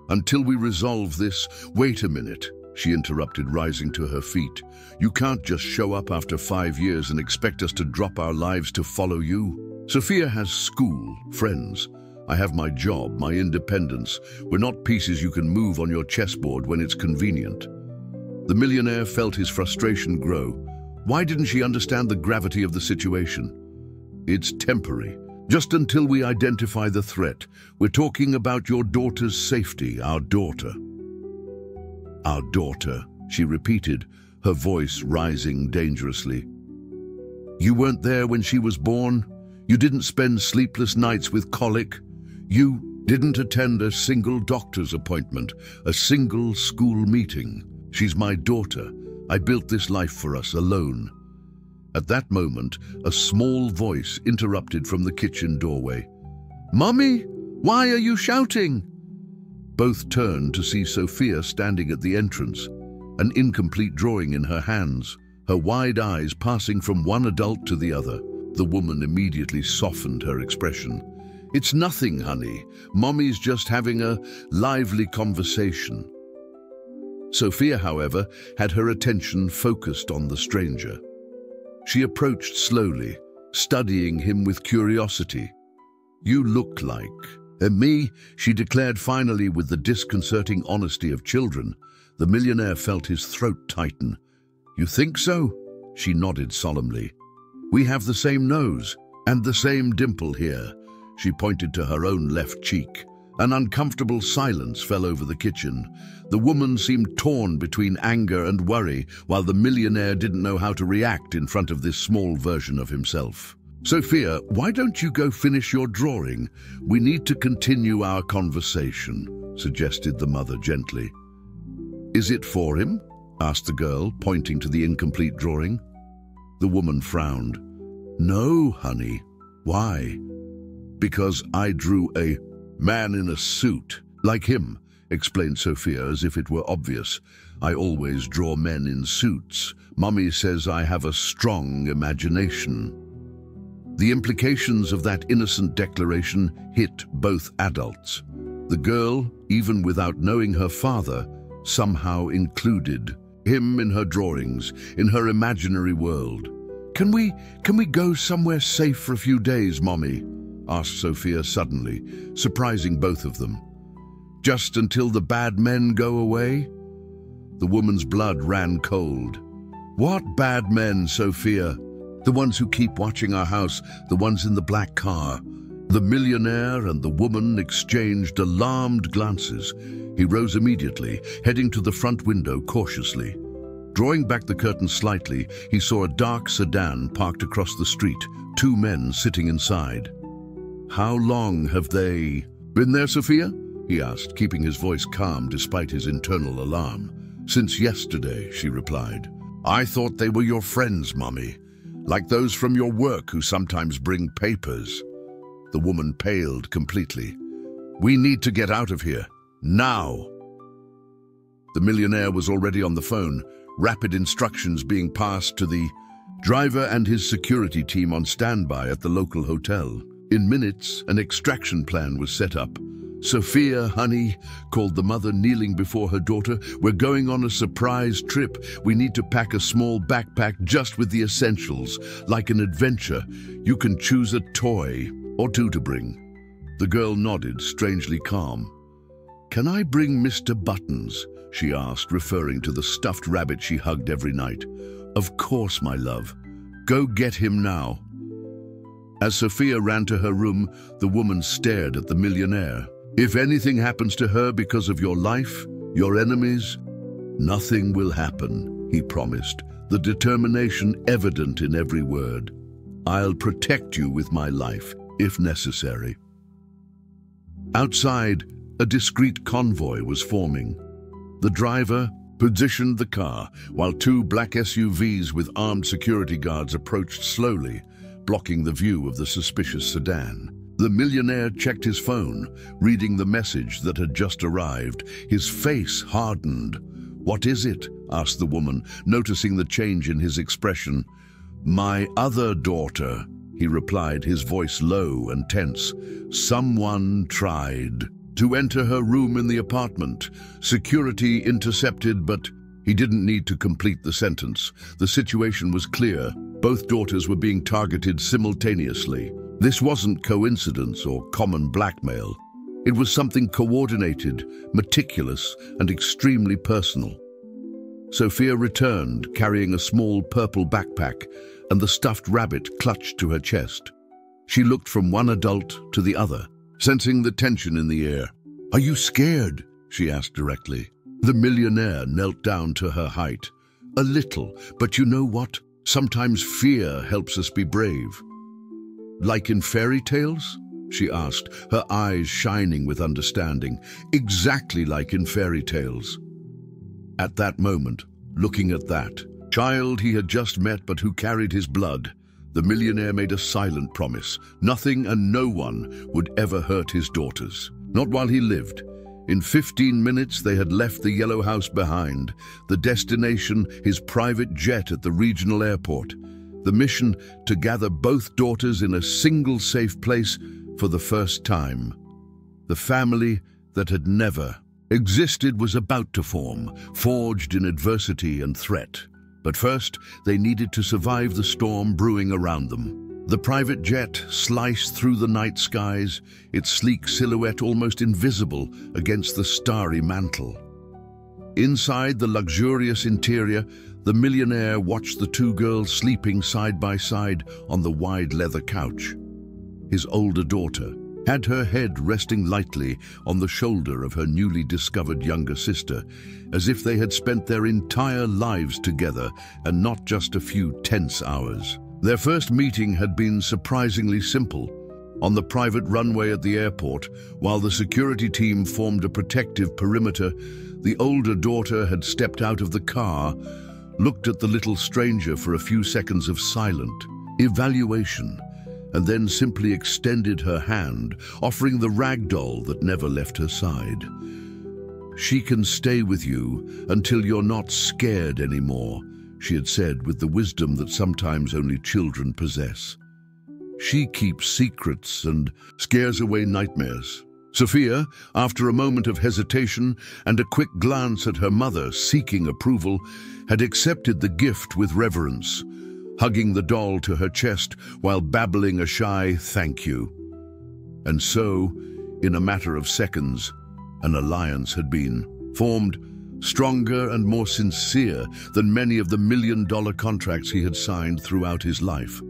Until we resolve this—" "Wait a minute," she interrupted, rising to her feet. "You can't just show up after 5 years and expect us to drop our lives to follow you. Sophia has school, friends. I have my job, my independence. We're not pieces you can move on your chessboard when it's convenient." The millionaire felt his frustration grow. Why didn't she understand the gravity of the situation? It's temporary. Just until we identify the threat. We're talking about your daughter's safety, our daughter. Our daughter, she repeated, her voice rising dangerously. You weren't there when she was born? You didn't spend sleepless nights with colic? You didn't attend a single doctor's appointment, a single school meeting? She's my daughter. I built this life for us alone. At that moment, a small voice interrupted from the kitchen doorway. Mummy, why are you shouting? Both turned to see Sophia standing at the entrance, an incomplete drawing in her hands, her wide eyes passing from one adult to the other. The woman immediately softened her expression. It's nothing, honey. Mommy's just having a lively conversation. Sophia, however, had her attention focused on the stranger. She approached slowly, studying him with curiosity. You look like... And me, she declared finally with the disconcerting honesty of children. The millionaire felt his throat tighten. You think so? She nodded solemnly. We have the same nose and the same dimple here. She pointed to her own left cheek. An uncomfortable silence fell over the kitchen. The woman seemed torn between anger and worry, while the millionaire didn't know how to react in front of this small version of himself. Sophia, why don't you go finish your drawing? We need to continue our conversation, suggested the mother gently. Is it for him? Asked the girl, pointing to the incomplete drawing. The woman frowned. No, honey. Why? Because I drew a man in a suit, like him, explained Sophia as if it were obvious. I always draw men in suits. Mummy says I have a strong imagination. The implications of that innocent declaration hit both adults. The girl, even without knowing her father, somehow included him in her drawings, in her imaginary world. Can we go somewhere safe for a few days, Mommy? Asked Sophia suddenly, surprising both of them. Just until the bad men go away? The woman's blood ran cold. What bad men, Sophia? The ones who keep watching our house, the ones in the black car. The millionaire and the woman exchanged alarmed glances. He rose immediately, heading to the front window cautiously. Drawing back the curtain slightly, he saw a dark sedan parked across the street, two men sitting inside. How long have they been there, Sophia? He asked, keeping his voice calm despite his internal alarm. Since yesterday, she replied. I thought they were your friends, Mummy. Like those from your work who sometimes bring papers. The woman paled completely. We need to get out of here, now. The millionaire was already on the phone, rapid instructions being passed to the driver and his security team on standby at the local hotel. In minutes, an extraction plan was set up. Sophia, honey, called the mother, kneeling before her daughter, we're going on a surprise trip. We need to pack a small backpack just with the essentials, like an adventure. You can choose a toy or two to bring. The girl nodded, strangely calm. Can I bring Mr. Buttons? She asked, referring to the stuffed rabbit she hugged every night. Of course, my love. Go get him now. As Sophia ran to her room, the woman stared at the millionaire. If anything happens to her because of your life, your enemies, nothing will happen, he promised, the determination evident in every word. I'll protect you with my life, if necessary. Outside, a discreet convoy was forming. The driver positioned the car, while two black SUVs with armed security guards approached slowly, blocking the view of the suspicious sedan. The millionaire checked his phone, reading the message that had just arrived. His face hardened. What is it? Asked the woman, noticing the change in his expression. My other daughter, he replied, his voice low and tense. Someone tried to enter her room in the apartment. Security intercepted, but he didn't need to complete the sentence. The situation was clear. Both daughters were being targeted simultaneously. This wasn't coincidence or common blackmail. It was something coordinated, meticulous, and extremely personal. Sophia returned, carrying a small purple backpack and the stuffed rabbit clutched to her chest. She looked from one adult to the other, sensing the tension in the air. "Are you scared?" she asked directly. The millionaire knelt down to her height. "A little, but you know what? Sometimes fear helps us be brave." "Like in fairy tales?" she asked, her eyes shining with understanding. "Exactly like in fairy tales." At that moment, looking at that child he had just met but who carried his blood, the millionaire made a silent promise. Nothing and no one would ever hurt his daughters. Not while he lived. In 15 minutes they had left the yellow house behind, the destination his private jet at the regional airport. The mission to gather both daughters in a single safe place for the first time. The family that had never existed was about to form, forged in adversity and threat. But first, they needed to survive the storm brewing around them. The private jet sliced through the night skies, its sleek silhouette almost invisible against the starry mantle. Inside the luxurious interior, the millionaire watched the two girls sleeping side by side on the wide leather couch. His older daughter had her head resting lightly on the shoulder of her newly discovered younger sister, as if they had spent their entire lives together and not just a few tense hours. Their first meeting had been surprisingly simple. On the private runway at the airport, while the security team formed a protective perimeter, the older daughter had stepped out of the car, looked at the little stranger for a few seconds of silent evaluation, and then simply extended her hand, offering the rag doll that never left her side. "She can stay with you until you're not scared anymore," she had said with the wisdom that sometimes only children possess. "She keeps secrets and scares away nightmares." Sophia, after a moment of hesitation and a quick glance at her mother seeking approval, had accepted the gift with reverence, hugging the doll to her chest while babbling a shy "thank you." And so, in a matter of seconds, an alliance had been formed, stronger and more sincere than many of the million-dollar contracts he had signed throughout his life.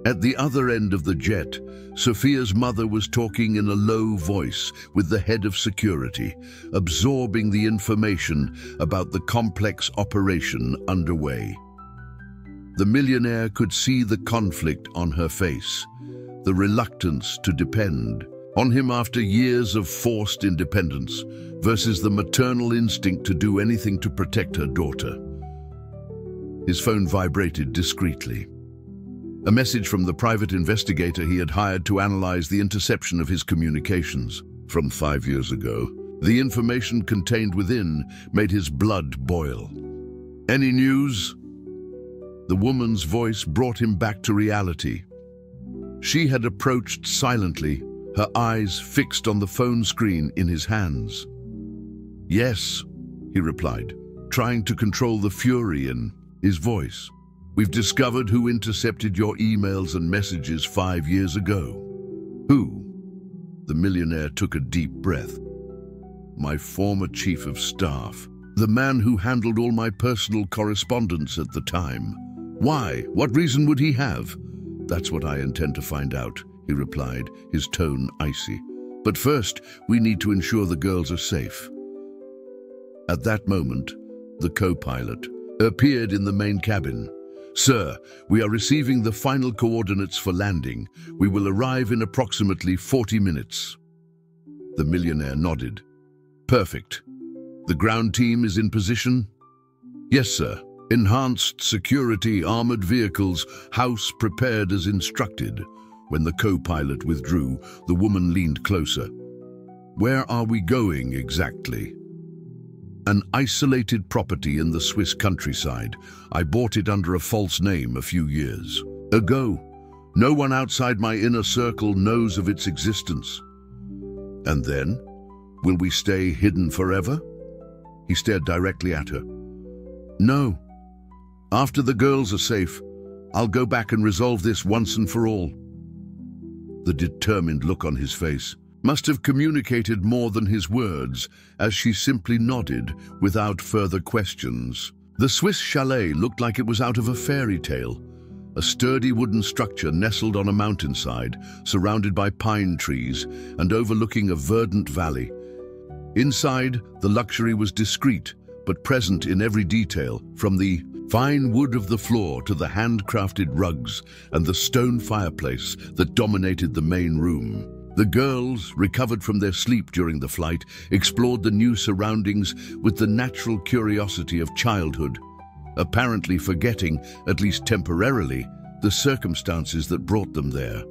At the other end of the jet, Sophia's mother was talking in a low voice with the head of security, absorbing the information about the complex operation underway. The millionaire could see the conflict on her face, the reluctance to depend on him after years of forced independence versus the maternal instinct to do anything to protect her daughter. His phone vibrated discreetly. A message from the private investigator he had hired to analyze the interception of his communications from 5 years ago. The information contained within made his blood boil. "Any news?" The woman's voice brought him back to reality. She had approached silently, her eyes fixed on the phone screen in his hands. "Yes," he replied, trying to control the fury in his voice. "We've discovered who intercepted your emails and messages 5 years ago." "Who?" The millionaire took a deep breath. "My former chief of staff, the man who handled all my personal correspondence at the time." "Why? What reason would he have?" "That's what I intend to find out," he replied, his tone icy. "But first, we need to ensure the girls are safe." At that moment, the co-pilot appeared in the main cabin. "Sir, we are receiving the final coordinates for landing. We will arrive in approximately 40 minutes. The millionaire nodded. "Perfect. The ground team is in position?" "Yes, sir. Enhanced security, armored vehicles, house prepared as instructed." When the co-pilot withdrew, the woman leaned closer. "Where are we going exactly?" "An isolated property in the Swiss countryside. I bought it under a false name a few years ago. No one outside my inner circle knows of its existence." "And then? Will we stay hidden forever?" He stared directly at her. "No. After the girls are safe, I'll go back and resolve this once and for all." The determined look on his face must have communicated more than his words, as she simply nodded without further questions. The Swiss chalet looked like it was out of a fairy tale. A sturdy wooden structure nestled on a mountainside, surrounded by pine trees and overlooking a verdant valley. Inside, the luxury was discreet, but present in every detail, from the fine wood of the floor to the handcrafted rugs and the stone fireplace that dominated the main room. The girls, recovered from their sleep during the flight, explored the new surroundings with the natural curiosity of childhood, apparently forgetting, at least temporarily, the circumstances that brought them there.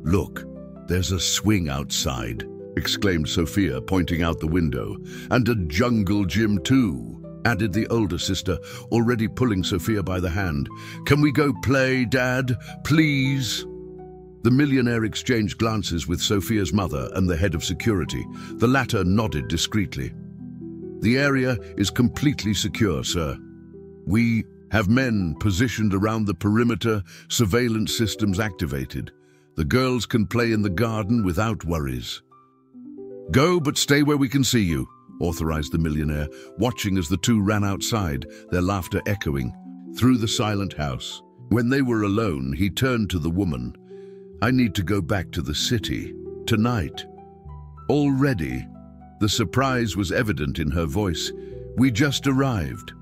"Look, there's a swing outside," exclaimed Sophia, pointing out the window. "And a jungle gym too," added the older sister, already pulling Sophia by the hand. "Can we go play, Dad? Please?" The millionaire exchanged glances with Sophia's mother and the head of security. The latter nodded discreetly. "The area is completely secure, sir. We have men positioned around the perimeter, surveillance systems activated. The girls can play in the garden without worries." "Go, but stay where we can see you," authorized the millionaire, watching as the two ran outside, their laughter echoing through the silent house. When they were alone, he turned to the woman. "I need to go back to the city, tonight." "Already?" The surprise was evident in her voice. "We just arrived.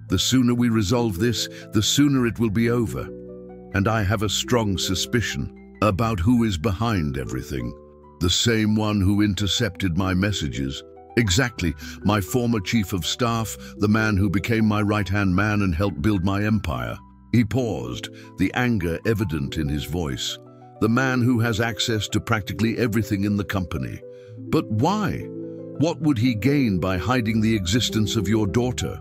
The sooner we resolve this, the sooner it will be over. And I have a strong suspicion about who is behind everything. The same one who intercepted my messages. Exactly, my former chief of staff, the man who became my right-hand man and helped build my empire." He paused, the anger evident in his voice. "The man who has access to practically everything in the company. But why? What would he gain by hiding the existence of your daughter?"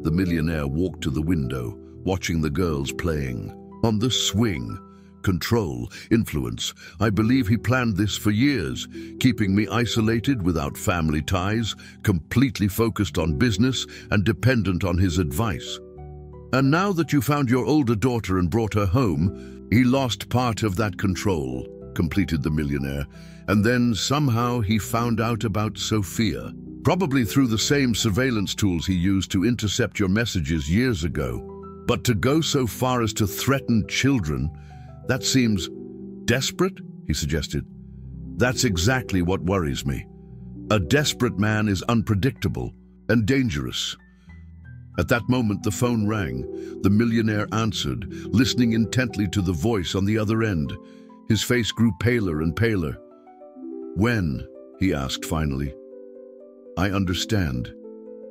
The millionaire walked to the window, watching the girls playing. On the swing. Control, influence. I believe he planned this for years, keeping me isolated without family ties, completely focused on business and dependent on his advice. And now that you found your older daughter and brought her home, he lost part of that control, completed the millionaire. And then somehow he found out about Sophia, probably through the same surveillance tools he used to intercept your messages years ago. But to go so far as to threaten children, that seems desperate, he suggested. That's exactly what worries me. A desperate man is unpredictable and dangerous. At that moment, the phone rang. The millionaire answered, listening intently to the voice on the other end. His face grew paler and paler. "When?" he asked finally. "I understand.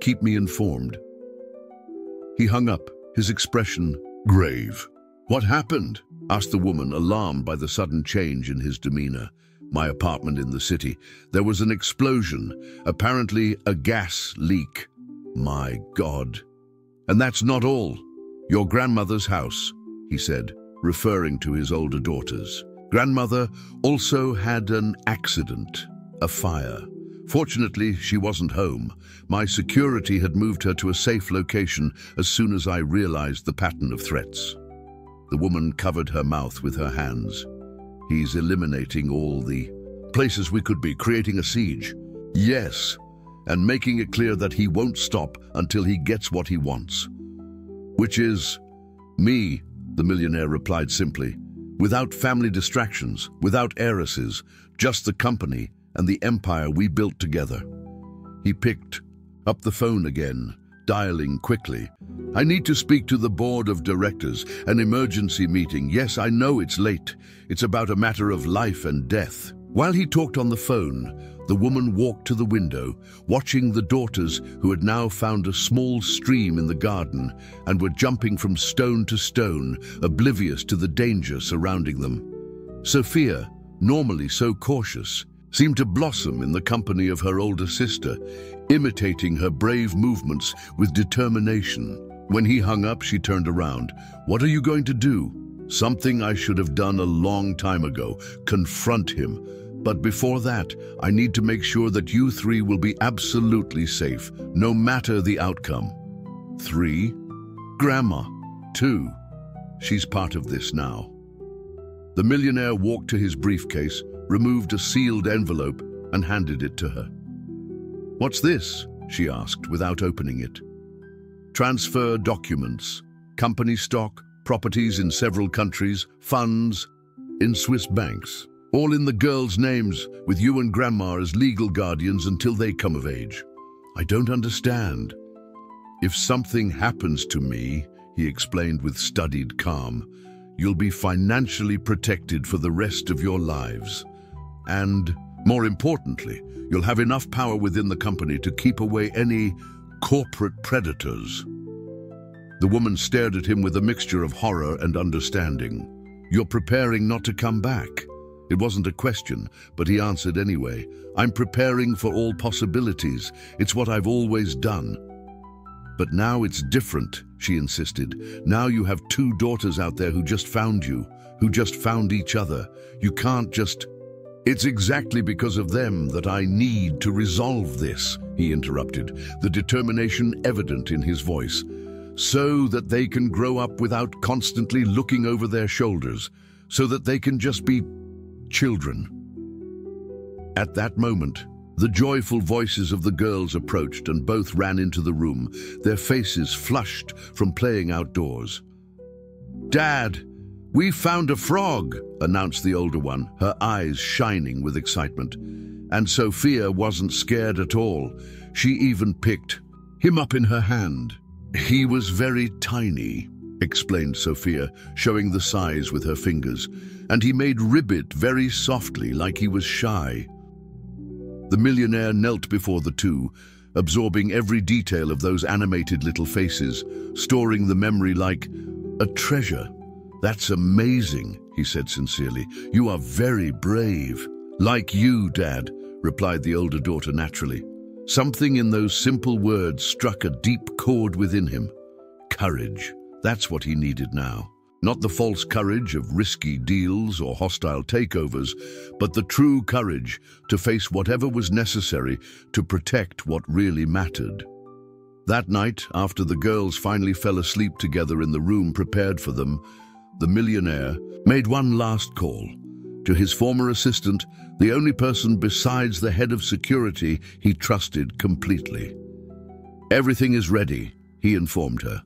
Keep me informed." He hung up, his expression grave. "What happened?" asked the woman, alarmed by the sudden change in his demeanor. "My apartment in the city. There was an explosion, apparently a gas leak." "My God." "And that's not all. Your grandmother's house," he said, referring to his older daughters. "Grandmother also had an accident, a fire. Fortunately, she wasn't home. My security had moved her to a safe location as soon as I realized the pattern of threats." The woman covered her mouth with her hands. "He's eliminating all the places we could be, creating a siege." "Yes, and making it clear that he won't stop until he gets what he wants." "Which is me," the millionaire replied simply. "Without family distractions, without heiresses, just the company and the empire we built together." He picked up the phone again, dialing quickly. "I need to speak to the board of directors, an emergency meeting. Yes, I know it's late. It's about a matter of life and death." While he talked on the phone, the woman walked to the window, watching the daughters who had now found a small stream in the garden and were jumping from stone to stone, oblivious to the danger surrounding them. Sophia, normally so cautious, seemed to blossom in the company of her older sister, imitating her brave movements with determination. When he hung up, she turned around. "What are you going to do?" "Something I should have done a long time ago, confront him. But before that, I need to make sure that you three will be absolutely safe, no matter the outcome." "Three? Grandma, too. She's part of this now." The millionaire walked to his briefcase, removed a sealed envelope, and handed it to her. "What's this?" she asked, without opening it. transfer documents, company stock, properties in several countries, funds in Swiss banks, all in the girls' names with you and Grandma as legal guardians until they come of age. I don't understand. If something happens to me, he explained with studied calm, you'll be financially protected for the rest of your lives. And, more importantly, you'll have enough power within the company to keep away any corporate predators. The woman stared at him with a mixture of horror and understanding. You're preparing not to come back. It wasn't a question, but he answered anyway. I'm preparing for all possibilities. It's what I've always done. But now it's different, she insisted. Now you have two daughters out there who just found you, who just found each other. You can't just... It's exactly because of them that I need to resolve this, he interrupted, the determination evident in his voice, so that they can grow up without constantly looking over their shoulders, so that they can just be children. At that moment, the joyful voices of the girls approached and both ran into the room, their faces flushed from playing outdoors. Dad, we found a frog, announced the older one, her eyes shining with excitement. And Sophia wasn't scared at all. She even picked him up in her hand. He was very tiny, explained Sophia, showing the size with her fingers, and he made ribbit very softly like he was shy. The millionaire knelt before the two, absorbing every detail of those animated little faces, storing the memory like a treasure. That's amazing, he said sincerely. You are very brave. Like you, Dad, replied the older daughter naturally. Something in those simple words struck a deep chord within him. Courage. That's what he needed now. Not the false courage of risky deals or hostile takeovers, but the true courage to face whatever was necessary to protect what really mattered. That night, after the girls finally fell asleep together in the room prepared for them, the millionaire made one last call. To his former assistant, the only person besides the head of security he trusted completely. Everything is ready, he informed her.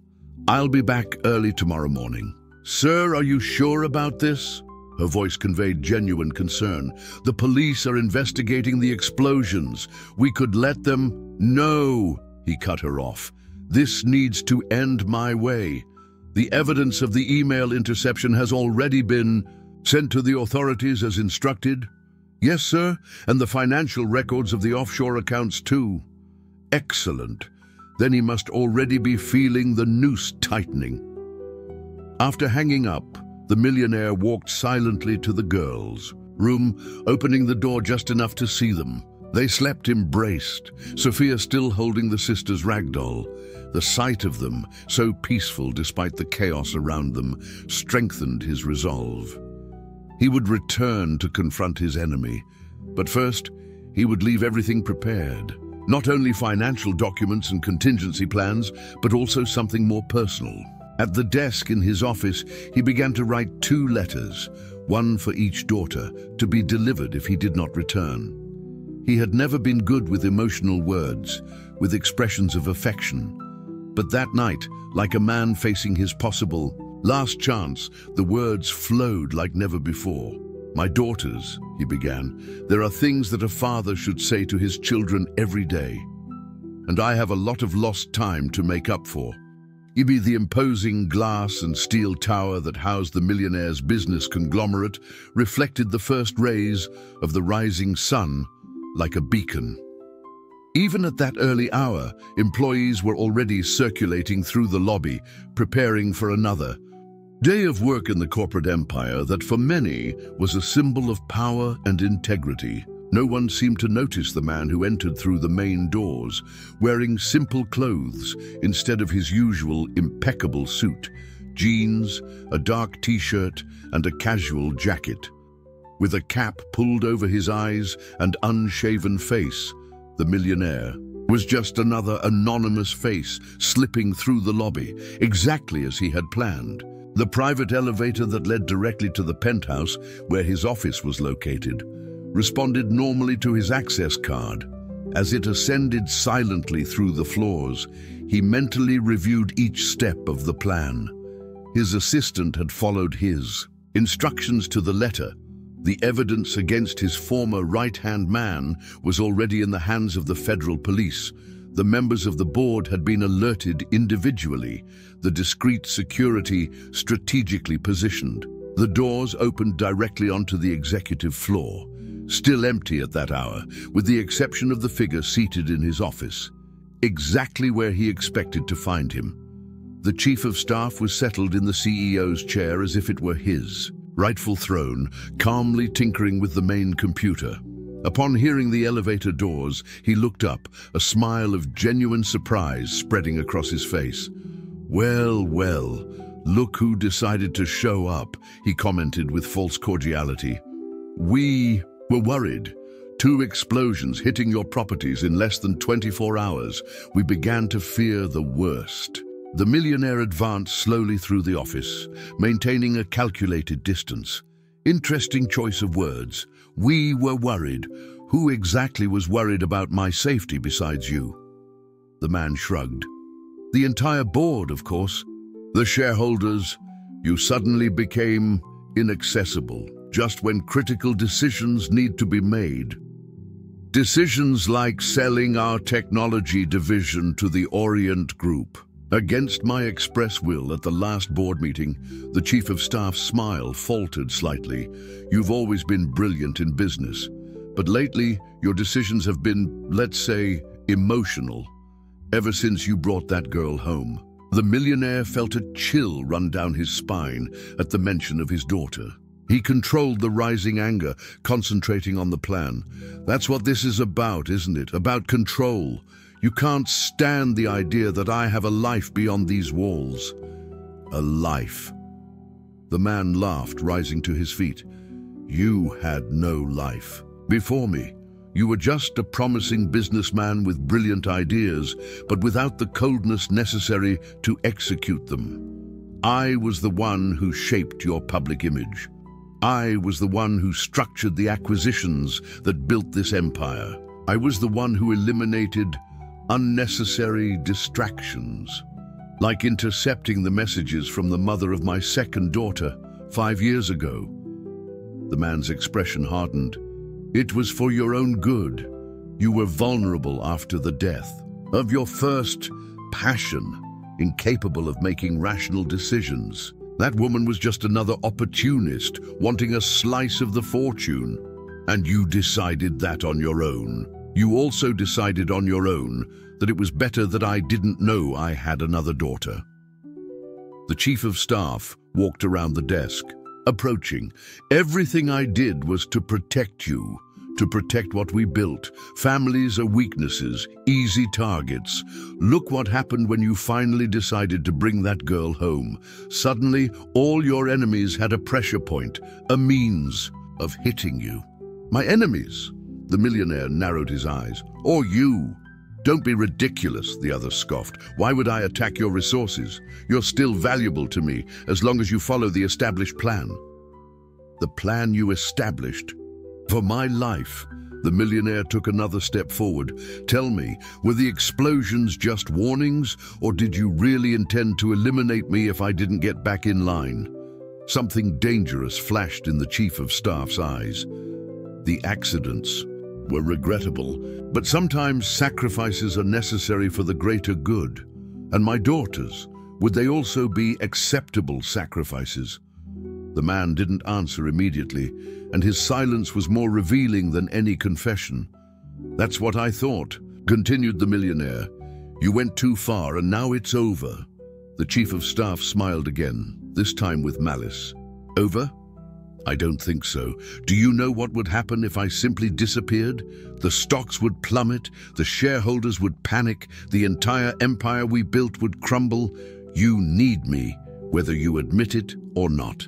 I'll be back early tomorrow morning. Sir, are you sure about this? Her voice conveyed genuine concern. The police are investigating the explosions. We could let them... No, he cut her off. This needs to end my way. The evidence of the email interception has already been sent to the authorities as instructed. Yes, sir, and the financial records of the offshore accounts too. Excellent. Then he must already be feeling the noose tightening. After hanging up, the millionaire walked silently to the girls' room, opening the door just enough to see them. They slept embraced, Sophia still holding the sister's ragdoll. The sight of them, so peaceful despite the chaos around them, strengthened his resolve. He would return to confront his enemy, but first, he would leave everything prepared. Not only financial documents and contingency plans, but also something more personal. At the desk in his office, he began to write 2 letters, one for each daughter, to be delivered if he did not return. He had never been good with emotional words, with expressions of affection. But that night, like a man facing his possible last chance, the words flowed like never before. My daughters, he began, there are things that a father should say to his children every day. And I have a lot of lost time to make up for. Maybe the imposing glass and steel tower that housed the millionaire's business conglomerate reflected the first rays of the rising sun like a beacon. Even at that early hour, employees were already circulating through the lobby, preparing for another day of work in the corporate empire that for many was a symbol of power and integrity. No one seemed to notice the man who entered through the main doors, wearing simple clothes instead of his usual impeccable suit, jeans, a dark t-shirt, and a casual jacket. With a cap pulled over his eyes and unshaven face, the millionaire was just another anonymous face slipping through the lobby, exactly as he had planned. The private elevator that led directly to the penthouse, where his office was located, responded normally to his access card, As it ascended silently through the floors, he mentally reviewed each step of the plan. His assistant had followed his instructions to the letter. The evidence against his former right-hand man was already in the hands of the federal police. The members of the board had been alerted individually, the discreet security strategically positioned. The doors opened directly onto the executive floor, still empty at that hour, with the exception of the figure seated in his office, exactly where he expected to find him. The chief of staff was settled in the CEO's chair as if it were his rightful throne, calmly tinkering with the main computer. Upon hearing the elevator doors, he looked up, a smile of genuine surprise spreading across his face. "Well, well, look who decided to show up," he commented with false cordiality. "We were worried. 2 explosions hitting your properties in less than 24 hours. We began to fear the worst." The millionaire advanced slowly through the office, maintaining a calculated distance. Interesting choice of words. We were worried. Who exactly was worried about my safety besides you? The man shrugged. The entire board, of course. The shareholders. You suddenly became inaccessible, just when critical decisions need to be made. Decisions like selling our technology division to the Orient Group. Against my express will at the last board meeting, the chief of staff's smile faltered slightly. You've always been brilliant in business, but lately your decisions have been, let's say, emotional, ever since you brought that girl home. The millionaire felt a chill run down his spine at the mention of his daughter. He controlled the rising anger, concentrating on the plan. That's what this is about, isn't it? About control. You can't stand the idea that I have a life beyond these walls. A life. The man laughed, rising to his feet. You had no life. Before me, you were just a promising businessman with brilliant ideas, but without the coldness necessary to execute them. I was the one who shaped your public image. I was the one who structured the acquisitions that built this empire. I was the one who eliminated unnecessary distractions, like intercepting the messages from the mother of my second daughter 5 years ago. The man's expression hardened. It was for your own good. You were vulnerable after the death of your first passion, incapable of making rational decisions. That woman was just another opportunist wanting a slice of the fortune. And you decided that on your own. You also decided on your own that it was better that I didn't know I had another daughter. The chief of staff walked around the desk, approaching. Everything I did was to protect you, to protect what we built. Families are weaknesses, easy targets. Look what happened when you finally decided to bring that girl home. Suddenly, all your enemies had a pressure point, a means of hitting you. My enemies? The millionaire narrowed his eyes. Or you. Don't be ridiculous, the other scoffed. Why would I attack your resources? You're still valuable to me, as long as you follow the established plan. The plan you established? For my life? The millionaire took another step forward. Tell me, were the explosions just warnings, or did you really intend to eliminate me if I didn't get back in line? Something dangerous flashed in the chief of staff's eyes. The accidents were regrettable, but sometimes sacrifices are necessary for the greater good. And my daughters, would they also be acceptable sacrifices? The man didn't answer immediately, and his silence was more revealing than any confession. That's what I thought, continued the millionaire. You went too far, and now it's over. The chief of staff smiled again, this time with malice. Over? I don't think so. Do you know what would happen if I simply disappeared? The stocks would plummet, the shareholders would panic, the entire empire we built would crumble. You need me, whether you admit it or not.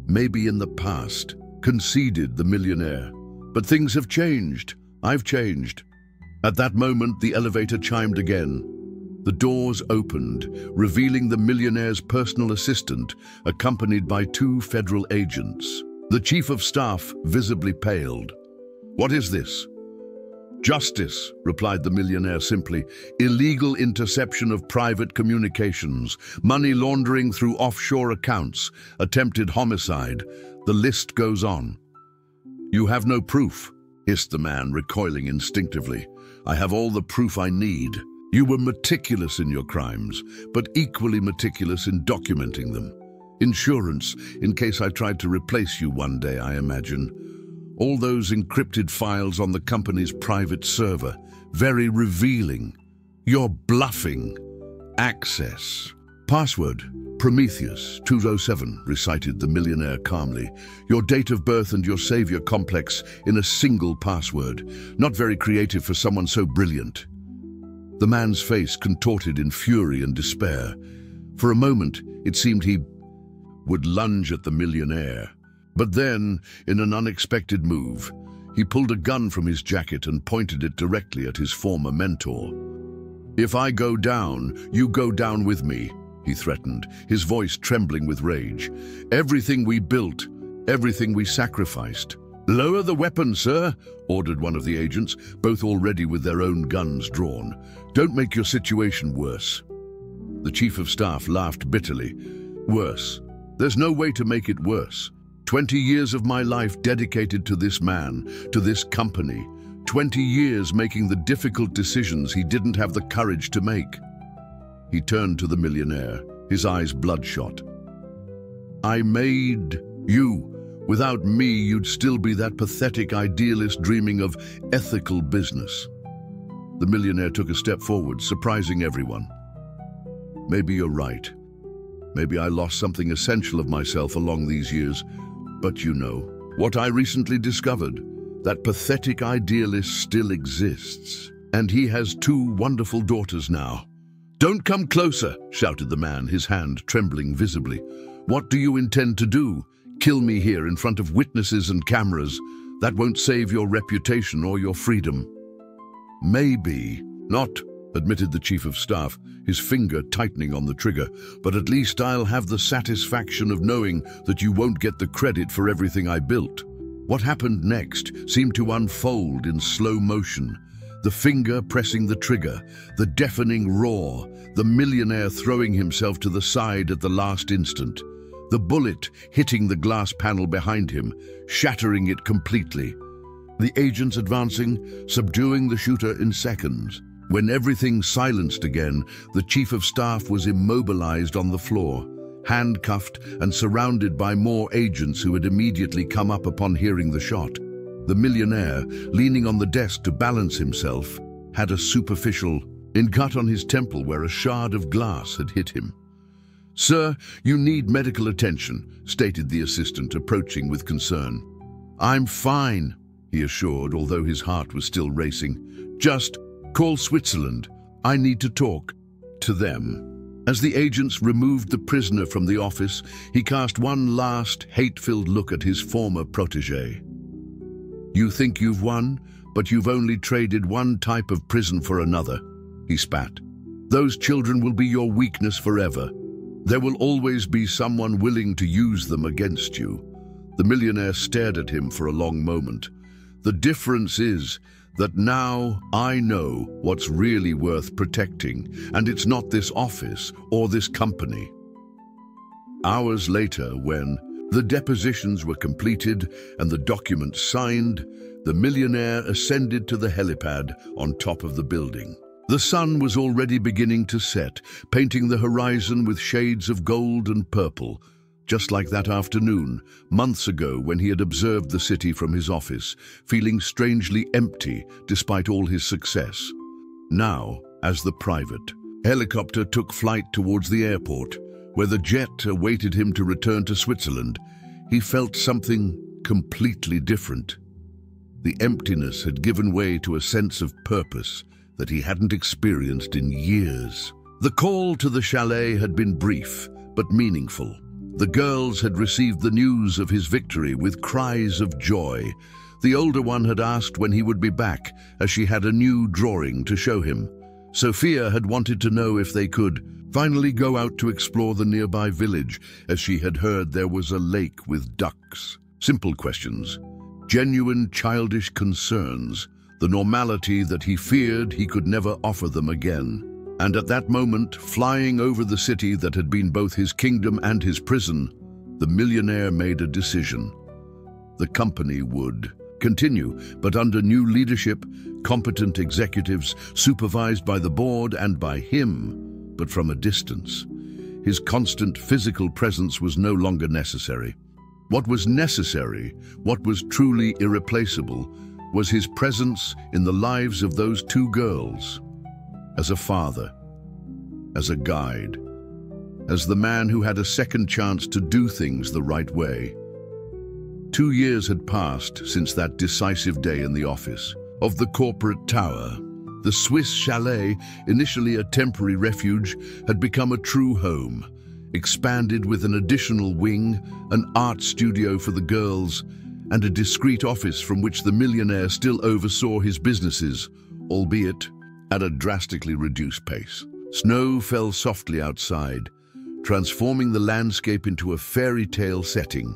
Maybe in the past, conceded the millionaire. But things have changed. I've changed. At that moment, the elevator chimed again. The doors opened, revealing the millionaire's personal assistant, accompanied by 2 federal agents. The chief of staff visibly paled. What is this? Justice, replied the millionaire simply. Illegal interception of private communications, money laundering through offshore accounts, attempted homicide. The list goes on. You have no proof, hissed the man, recoiling instinctively. I have all the proof I need. You were meticulous in your crimes, but equally meticulous in documenting them. Insurance, in case I tried to replace you one day, I imagine. All those encrypted files on the company's private server, very revealing. You're bluffing. Access. Password, Prometheus 207, recited the millionaire calmly. Your date of birth and your savior complex in a single password. Not very creative for someone so brilliant. The man's face contorted in fury and despair. For a moment, it seemed he would lunge at the millionaire. But then, in an unexpected move, he pulled a gun from his jacket and pointed it directly at his former mentor. If I go down, you go down with me, he threatened, his voice trembling with rage. Everything we built, everything we sacrificed. Lower the weapon, sir, ordered one of the agents, both already with their own guns drawn. Don't make your situation worse. The chief of staff laughed bitterly. Worse? There's no way to make it worse. 20 years of my life dedicated to this man, to this company. 20 years making the difficult decisions he didn't have the courage to make. He turned to the millionaire, his eyes bloodshot. I made you. Without me, you'd still be that pathetic idealist dreaming of ethical business. The millionaire took a step forward, surprising everyone. Maybe you're right. Maybe I lost something essential of myself along these years. But you know, what I recently discovered, that pathetic idealist still exists. And he has 2 wonderful daughters now. Don't come closer, shouted the man, his hand trembling visibly. What do you intend to do? Kill me here in front of witnesses and cameras? That won't save your reputation or your freedom. Maybe not, admitted the chief of staff, his finger tightening on the trigger, but at least I'll have the satisfaction of knowing that you won't get the credit for everything I built. What happened next seemed to unfold in slow motion. The finger pressing the trigger, the deafening roar, the millionaire throwing himself to the side at the last instant. The bullet hitting the glass panel behind him, shattering it completely. The agents advancing, subduing the shooter in seconds. When everything silenced again, the chief of staff was immobilized on the floor, handcuffed and surrounded by more agents who had immediately come up upon hearing the shot. The millionaire, leaning on the desk to balance himself, had a superficial cut on his temple where a shard of glass had hit him. Sir, you need medical attention, stated the assistant, approaching with concern. I'm fine, he assured, although his heart was still racing. Just call Switzerland. I need to talk to them. As the agents removed the prisoner from the office, he cast one last hate-filled look at his former protégé. You think you've won, but you've only traded one type of prison for another, he spat. Those children will be your weakness forever. There will always be someone willing to use them against you. The millionaire stared at him for a long moment. The difference is that now I know what's really worth protecting, and it's not this office or this company. Hours later, when the depositions were completed and the documents signed, the millionaire ascended to the helipad on top of the building. The sun was already beginning to set, painting the horizon with shades of gold and purple, just like that afternoon, months ago when he had observed the city from his office, feeling strangely empty despite all his success. Now, as the private helicopter took flight towards the airport, where the jet awaited him to return to Switzerland, he felt something completely different. The emptiness had given way to a sense of purpose that he hadn't experienced in years. The call to the chalet had been brief, but meaningful. The girls had received the news of his victory with cries of joy. The older one had asked when he would be back, as she had a new drawing to show him. Sophia had wanted to know if they could finally go out to explore the nearby village, as she had heard there was a lake with ducks. Simple questions, genuine childish concerns, the normality that he feared he could never offer them again. And at that moment, flying over the city that had been both his kingdom and his prison, the millionaire made a decision. The company would continue, but under new leadership, competent executives supervised by the board and by him, but from a distance. His constant physical presence was no longer necessary. What was necessary, what was truly irreplaceable, was his presence in the lives of those two girls. As a father, as a guide, as the man who had a second chance to do things the right way. 2 years had passed since that decisive day in the office of the corporate tower. The Swiss chalet, initially a temporary refuge, had become a true home, expanded with an additional wing, an art studio for the girls, and a discreet office from which the millionaire still oversaw his businesses, albeit at a drastically reduced pace. Snow fell softly outside, transforming the landscape into a fairy tale setting.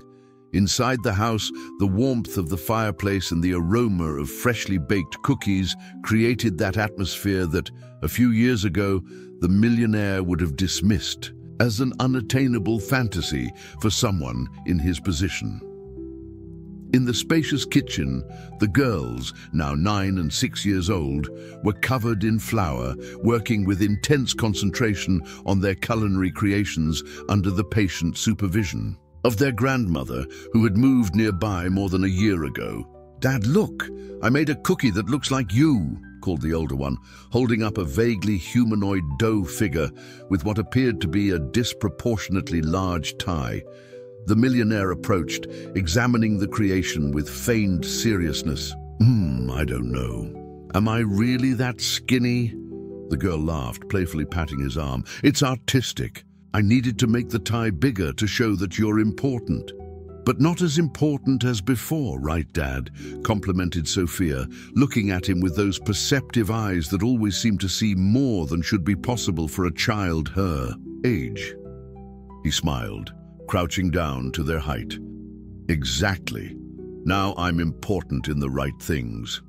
Inside the house, the warmth of the fireplace and the aroma of freshly baked cookies created that atmosphere that, a few years ago, the millionaire would have dismissed as an unattainable fantasy for someone in his position. In the spacious kitchen, the girls, now 9 and 6 years old, were covered in flour, working with intense concentration on their culinary creations under the patient supervision of their grandmother, who had moved nearby more than a year ago. "Dad, look! I made a cookie that looks like you," called the older one, holding up a vaguely humanoid dough figure with what appeared to be a disproportionately large tie. The millionaire approached, examining the creation with feigned seriousness. I don't know. Am I really that skinny?" The girl laughed, playfully patting his arm. "It's artistic. I needed to make the tie bigger to show that you're important." "But not as important as before, right, Dad?" complimented Sophia, looking at him with those perceptive eyes that always seem to see more than should be possible for a child her age. He smiled, crouching down to their height. "Exactly. Now I'm important in the right things."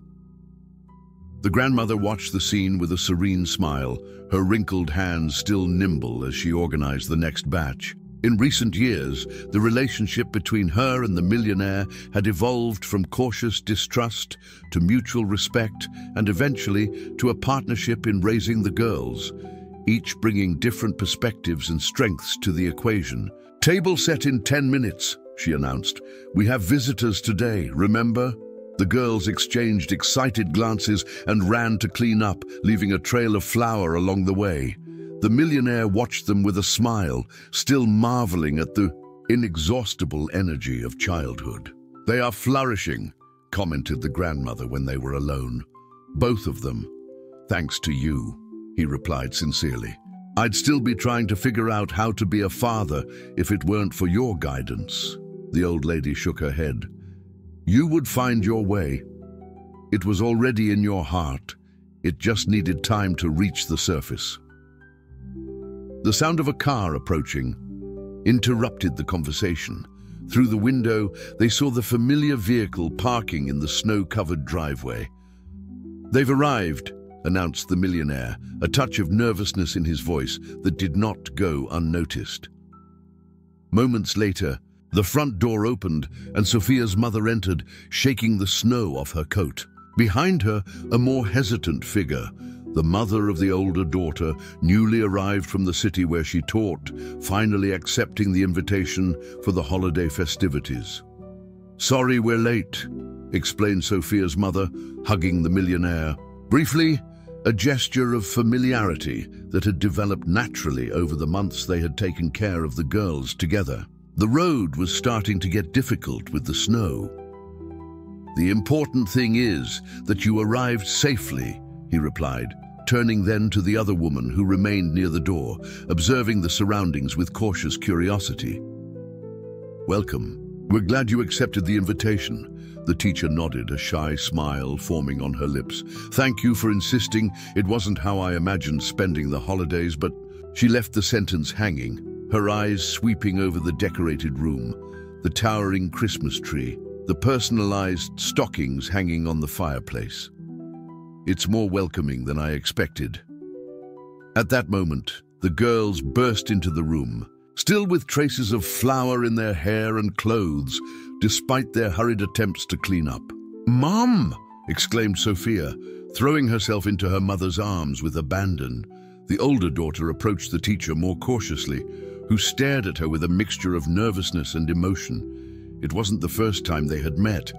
The grandmother watched the scene with a serene smile, her wrinkled hands still nimble as she organized the next batch. In recent years, the relationship between her and the millionaire had evolved from cautious distrust to mutual respect and eventually to a partnership in raising the girls, each bringing different perspectives and strengths to the equation. "Table set in 10 minutes, she announced. "We have visitors today, remember?" The girls exchanged excited glances and ran to clean up, leaving a trail of flour along the way. The millionaire watched them with a smile, still marveling at the inexhaustible energy of childhood. "They are flourishing," commented the grandmother when they were alone. "Both of them. Thanks to you," he replied sincerely. "I'd still be trying to figure out how to be a father if it weren't for your guidance." The old lady shook her head. "You would find your way. It was already in your heart. It just needed time to reach the surface." The sound of a car approaching interrupted the conversation. Through the window, they saw the familiar vehicle parking in the snow-covered driveway. "They've arrived," announced the millionaire, a touch of nervousness in his voice that did not go unnoticed. Moments later, the front door opened and Sophia's mother entered, shaking the snow off her coat. Behind her, a more hesitant figure, the mother of the older daughter, newly arrived from the city where she taught, finally accepting the invitation for the holiday festivities. "Sorry we're late," explained Sophia's mother, hugging the millionaire. Briefly, a gesture of familiarity that had developed naturally over the months they had taken care of the girls together. The road was starting to get difficult with the snow. "The important thing is that you arrived safely," he replied, turning then to the other woman who remained near the door, observing the surroundings with cautious curiosity. "Welcome. We're glad you accepted the invitation." The teacher nodded, a shy smile forming on her lips. "Thank you for insisting. It wasn't how I imagined spending the holidays, but..." She left the sentence hanging, her eyes sweeping over the decorated room, the towering Christmas tree, the personalized stockings hanging on the fireplace. It's more welcoming than I expected." At that moment, the girls burst into the room, still with traces of flour in their hair and clothes, despite their hurried attempts to clean up. "Mom!" exclaimed Sophia, throwing herself into her mother's arms with abandon. The older daughter approached the teacher more cautiously, who stared at her with a mixture of nervousness and emotion. It wasn't the first time they had met.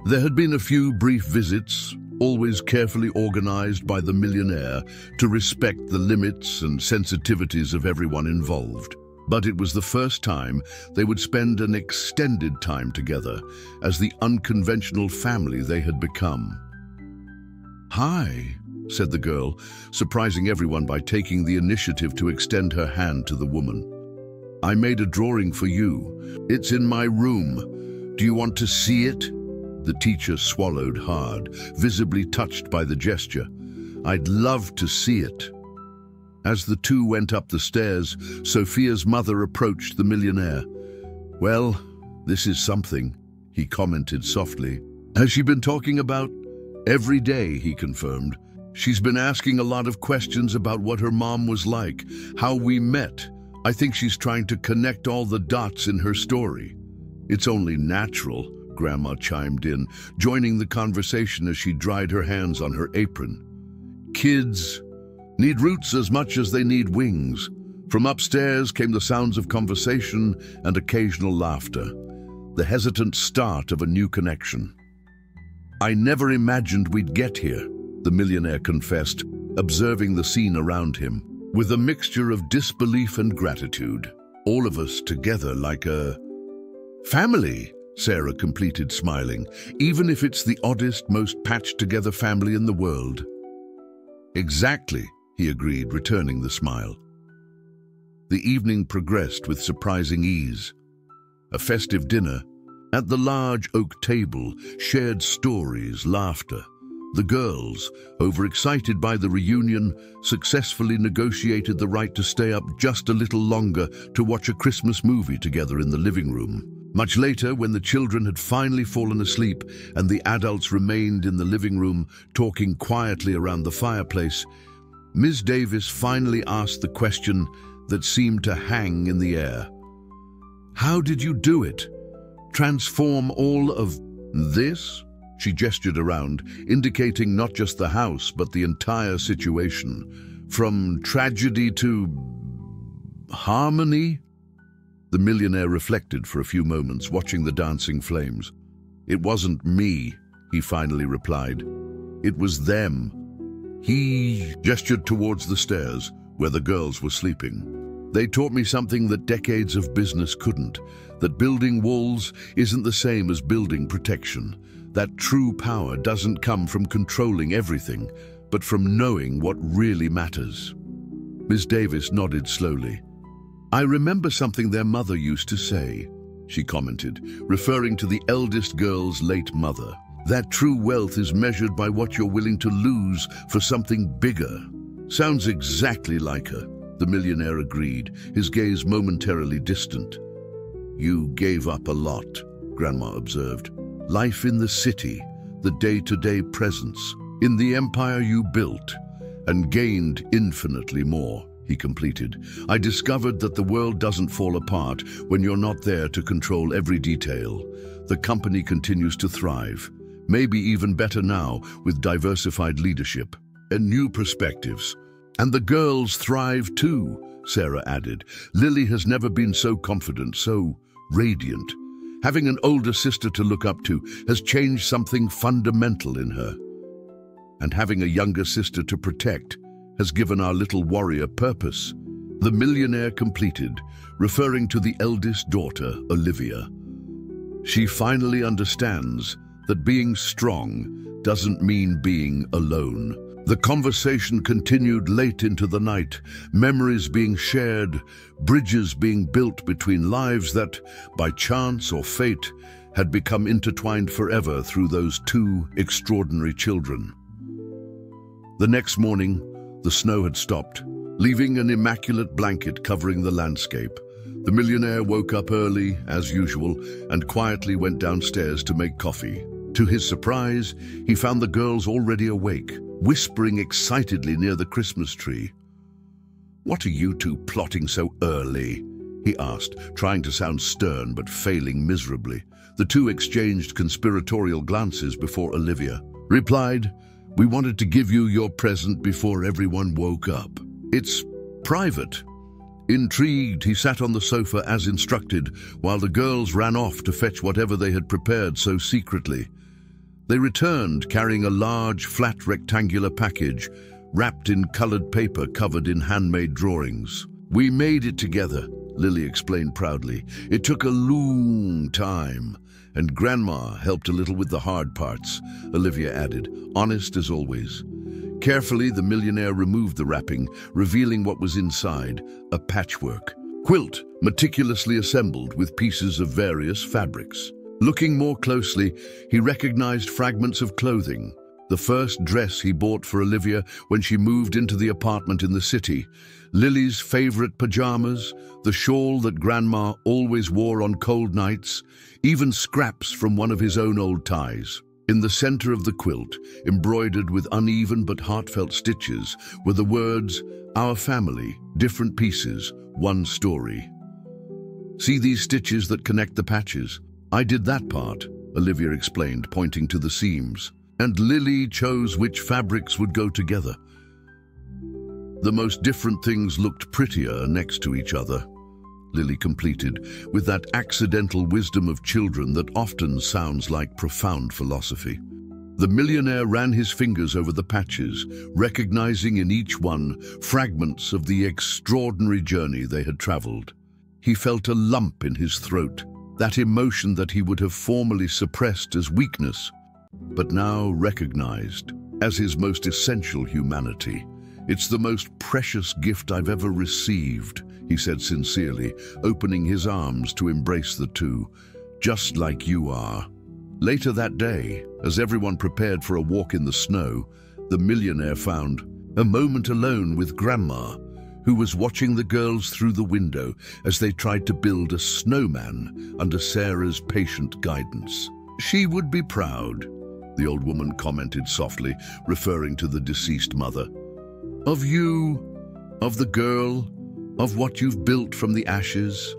There had been a few brief visits, always carefully organized by the millionaire to respect the limits and sensitivities of everyone involved. But it was the first time they would spend an extended time together as the unconventional family they had become. "Hi," said the girl, surprising everyone by taking the initiative to extend her hand to the woman. "I made a drawing for you. It's in my room. Do you want to see it?" The teacher swallowed hard, visibly touched by the gesture. "I'd love to see it." As the two went up the stairs, Sophia's mother approached the millionaire. "Well, this is something," he commented softly. "Has she been talking about?" "Every day," he confirmed. "She's been asking a lot of questions about what her mom was like, how we met. I think she's trying to connect all the dots in her story." "It's only natural," Grandma chimed in, joining the conversation as she dried her hands on her apron. "Kids need roots as much as they need wings." From upstairs came the sounds of conversation and occasional laughter, the hesitant start of a new connection. "I never imagined we'd get here," the millionaire confessed, observing the scene around him, with a mixture of disbelief and gratitude. "All of us together like a family," Sarah completed, smiling, "even if it's the oddest, most patched-together family in the world." "Exactly," he agreed, returning the smile. The evening progressed with surprising ease. A festive dinner at the large oak table, shared stories, laughter. The girls, overexcited by the reunion, successfully negotiated the right to stay up just a little longer to watch a Christmas movie together in the living room. Much later, when the children had finally fallen asleep and the adults remained in the living room talking quietly around the fireplace, Ms. Davis finally asked the question that seemed to hang in the air. "How did you do it? Transform all of this?" She gestured around, indicating not just the house, but the entire situation. "From tragedy to harmony?" The millionaire reflected for a few moments, watching the dancing flames. "It wasn't me," he finally replied. "It was them." He gestured towards the stairs, where the girls were sleeping. "They taught me something that decades of business couldn't, that building walls isn't the same as building protection. That true power doesn't come from controlling everything, but from knowing what really matters." Ms. Davis nodded slowly. "I remember something their mother used to say," she commented, referring to the eldest girl's late mother. "That true wealth is measured by what you're willing to lose for something bigger." "Sounds exactly like her," the millionaire agreed, his gaze momentarily distant. "You gave up a lot," Grandma observed. "Life in the city, the day-to-day presence, in the empire you built, and gained infinitely more," he completed. "I discovered that the world doesn't fall apart when you're not there to control every detail. The company continues to thrive, maybe even better now with diversified leadership and new perspectives. And the girls thrive too," Sarah added. "Lily has never been so confident, so radiant. Having an older sister to look up to has changed something fundamental in her. And having a younger sister to protect has given our little warrior purpose," the millionaire completed, referring to the eldest daughter, Olivia. "She finally understands that being strong doesn't mean being alone." The conversation continued late into the night, memories being shared, bridges being built between lives that, by chance or fate, had become intertwined forever through those two extraordinary children. The next morning, the snow had stopped, leaving an immaculate blanket covering the landscape. The millionaire woke up early, as usual, and quietly went downstairs to make coffee. To his surprise, he found the girls already awake, whispering excitedly near the Christmas tree. "What are you two plotting so early?" he asked, trying to sound stern but failing miserably. The two exchanged conspiratorial glances before Olivia replied, "We wanted to give you your present before everyone woke up. It's private." Intrigued, he sat on the sofa as instructed, while the girls ran off to fetch whatever they had prepared so secretly. They returned carrying a large, flat rectangular package, wrapped in colored paper covered in handmade drawings. "We made it together," Lily explained proudly. "It took a long time, and Grandma helped a little with the hard parts," Olivia added, honest as always. Carefully, the millionaire removed the wrapping, revealing what was inside, a patchwork quilt meticulously assembled with pieces of various fabrics. Looking more closely, he recognized fragments of clothing. The first dress he bought for Olivia when she moved into the apartment in the city, Lily's favorite pajamas, the shawl that Grandma always wore on cold nights, even scraps from one of his own old ties. In the center of the quilt, embroidered with uneven but heartfelt stitches, were the words, "Our family, different pieces, one story." "See these stitches that connect the patches? I did that part," Olivia explained, pointing to the seams. "And Lily chose which fabrics would go together. The most different things looked prettier next to each other," Lily completed, with that accidental wisdom of children that often sounds like profound philosophy. The millionaire ran his fingers over the patches, recognizing in each one fragments of the extraordinary journey they had traveled. He felt a lump in his throat, that emotion that he would have formerly suppressed as weakness, but now recognized as his most essential humanity. "It's the most precious gift I've ever received," he said sincerely, opening his arms to embrace the two, "just like you are." Later that day, as everyone prepared for a walk in the snow, the millionaire found a moment alone with Grandma, who was watching the girls through the window as they tried to build a snowman under Sarah's patient guidance. "She would be proud," the old woman commented softly, referring to the deceased mother. "Of you, of the girl, of what you've built from the ashes."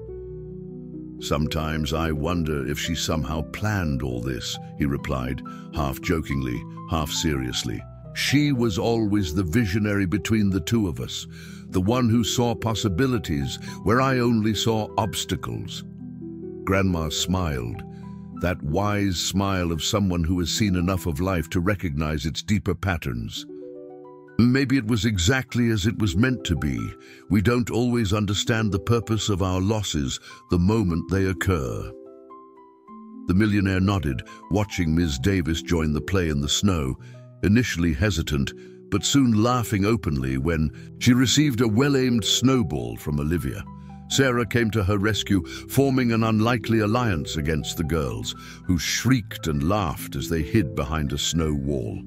"Sometimes I wonder if she somehow planned all this," he replied, half jokingly, half seriously. "She was always the visionary between the two of us, the one who saw possibilities where I only saw obstacles." Grandma smiled, that wise smile of someone who has seen enough of life to recognize its deeper patterns. "Maybe it was exactly as it was meant to be. We don't always understand the purpose of our losses the moment they occur." The millionaire nodded, watching Ms. Davis join the play in the snow, initially hesitant, but soon laughing openly when she received a well-aimed snowball from Olivia. Sarah came to her rescue, forming an unlikely alliance against the girls, who shrieked and laughed as they hid behind a snow wall.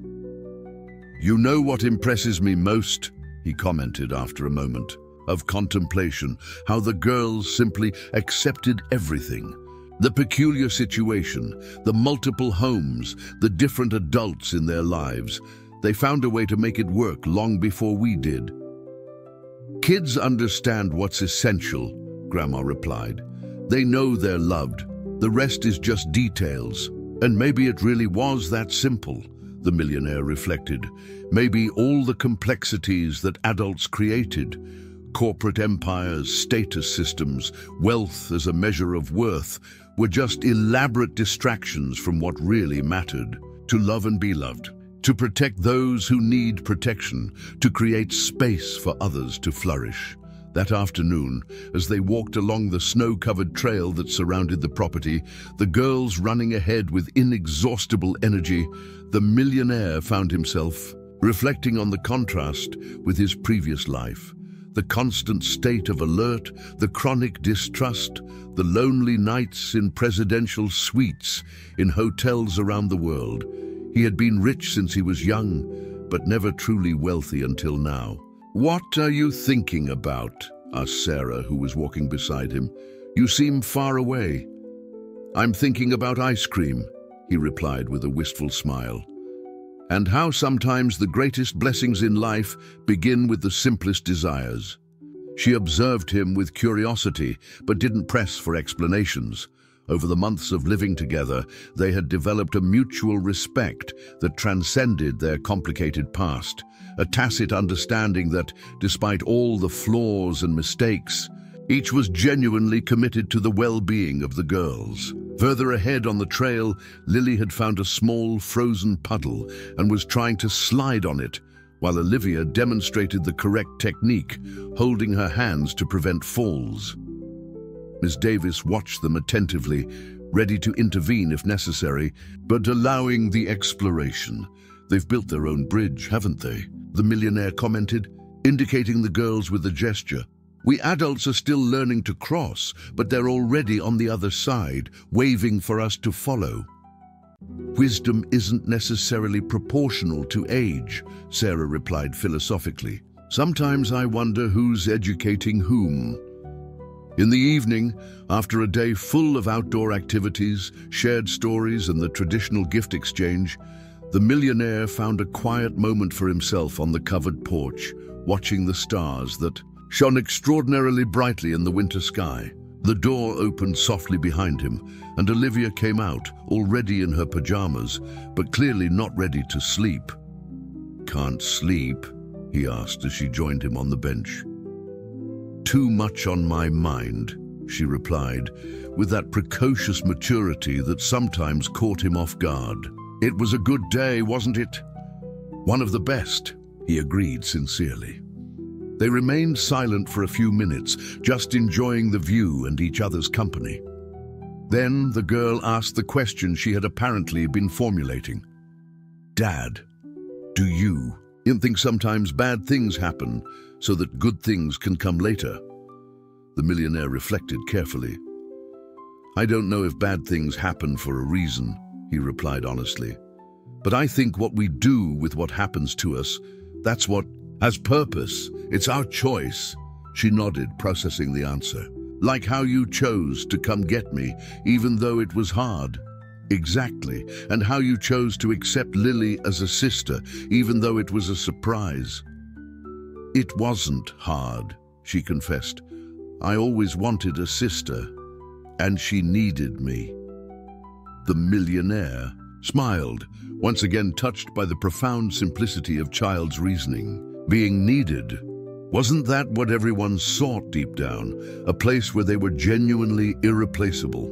"You know what impresses me most," he commented after a moment of contemplation, "how the girls simply accepted everything. The peculiar situation, the multiple homes, the different adults in their lives. They found a way to make it work long before we did." "Kids understand what's essential," Grandma replied. "They know they're loved. The rest is just details. And maybe it really was that simple," the millionaire reflected. "Maybe all the complexities that adults created, corporate empires, status systems, wealth as a measure of worth, were just elaborate distractions from what really mattered: to love and be loved, to protect those who need protection, to create space for others to flourish." That afternoon, as they walked along the snow-covered trail that surrounded the property, the girls running ahead with inexhaustible energy, the millionaire found himself reflecting on the contrast with his previous life. The constant state of alert, the chronic distrust, the lonely nights in presidential suites, in hotels around the world. He had been rich since he was young, but never truly wealthy until now. "What are you thinking about?" asked Sarah, who was walking beside him. "You seem far away." "I'm thinking about ice cream," he replied with a wistful smile. and how sometimes the greatest blessings in life begin with the simplest desires. She observed him with curiosity, but didn't press for explanations. Over the months of living together, they had developed a mutual respect that transcended their complicated past, a tacit understanding that, despite all the flaws and mistakes, each was genuinely committed to the well-being of the girls. Further ahead on the trail, Lily had found a small, frozen puddle and was trying to slide on it, while Olivia demonstrated the correct technique, holding her hands to prevent falls. Miss Davis watched them attentively, ready to intervene if necessary, but allowing the exploration. "They've built their own bridge, haven't they?" the millionaire commented, indicating the girls with a gesture. "We adults are still learning to cross, but they're already on the other side, waving for us to follow." "Wisdom isn't necessarily proportional to age," Sarah replied philosophically. "Sometimes I wonder who's educating whom." In the evening, after a day full of outdoor activities, shared stories, and the traditional gift exchange, the millionaire found a quiet moment for himself on the covered porch, watching the stars that shone extraordinarily brightly in the winter sky. The door opened softly behind him, and Olivia came out, already in her pajamas, but clearly not ready to sleep. "Can't sleep?" he asked as she joined him on the bench. "Too much on my mind," she replied, with that precocious maturity that sometimes caught him off guard. "It was a good day, wasn't it?" "One of the best," he agreed sincerely. They remained silent for a few minutes, just enjoying the view and each other's company. Then the girl asked the question she had apparently been formulating. "Dad, do you think sometimes bad things happen so that good things can come later?" The millionaire reflected carefully. "I don't know if bad things happen for a reason," he replied honestly. "But I think what we do with what happens to us, that's what has purpose. It's our choice." She nodded, processing the answer. "Like how you chose to come get me, even though it was hard." "Exactly, and how you chose to accept Lily as a sister, even though it was a surprise." "It wasn't hard," she confessed. "I always wanted a sister, and she needed me." The millionaire smiled, once again touched by the profound simplicity of child's reasoning. Being needed, wasn't that what everyone sought deep down? A place where they were genuinely irreplaceable.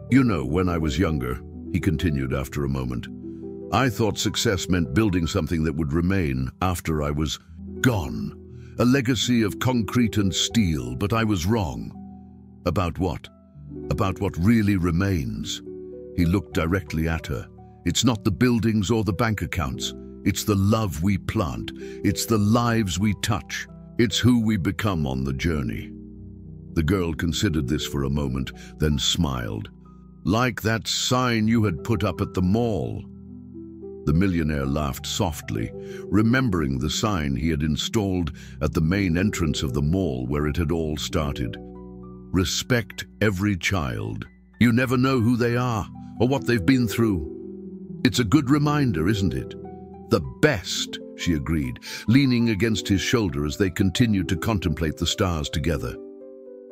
"You know, when I was younger," he continued after a moment, "I thought success meant building something that would remain after I was gone. A legacy of concrete and steel, but I was wrong." "About what?" "About what really remains." He looked directly at her. "It's not the buildings or the bank accounts. It's the love we plant. It's the lives we touch. It's who we become on the journey." The girl considered this for a moment, then smiled. "Like that sign you had put up at the mall." The millionaire laughed softly, remembering the sign he had installed at the main entrance of the mall where it had all started. "Respect every child. You never know who they are or what they've been through." "It's a good reminder, isn't it?" "The best," she agreed, leaning against his shoulder as they continued to contemplate the stars together.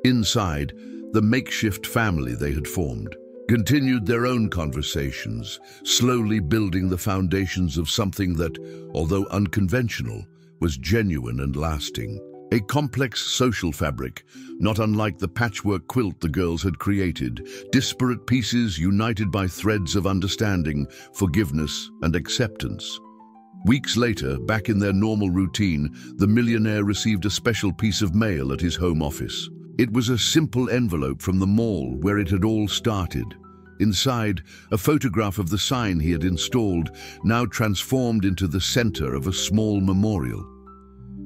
Inside, the makeshift family they had formed continued their own conversations, slowly building the foundations of something that, although unconventional, was genuine and lasting. A complex social fabric, not unlike the patchwork quilt the girls had created, disparate pieces united by threads of understanding, forgiveness, and acceptance. Weeks later, back in their normal routine, the millionaire received a special piece of mail at his home office. It was a simple envelope from the mall where it had all started. Inside, a photograph of the sign he had installed, now transformed into the center of a small memorial.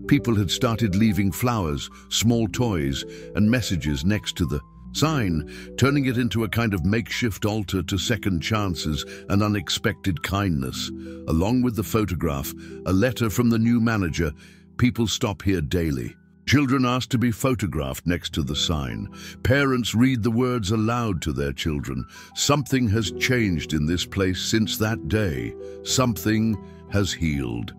People had started leaving flowers, small toys, and messages next to the sign, turning it into a kind of makeshift altar to second chances and unexpected kindness. Along with the photograph, a letter from the new manager. "People stop here daily. Children asked to be photographed next to the sign. Parents read the words aloud to their children. Something has changed in this place since that day. Something has healed.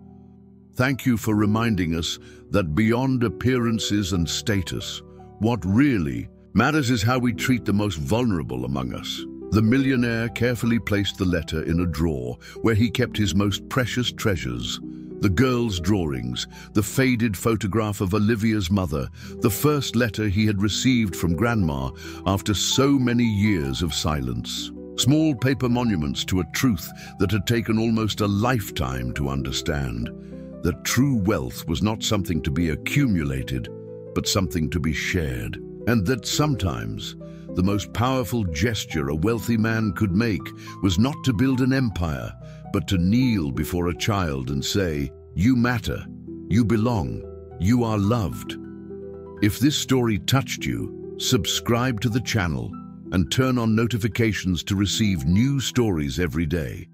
Thank you for reminding us that beyond appearances and status, what really matters is how we treat the most vulnerable among us. The millionaire carefully placed the letter in a drawer where he kept his most precious treasures. The girl's drawings, the faded photograph of Olivia's mother, the first letter he had received from Grandma after so many years of silence. Small paper monuments to a truth that had taken almost a lifetime to understand. That true wealth was not something to be accumulated, but something to be shared. And that sometimes the most powerful gesture a wealthy man could make was not to build an empire, but to kneel before a child and say, "You matter, you belong, you are loved." If this story touched you, subscribe to the channel and turn on notifications to receive new stories every day.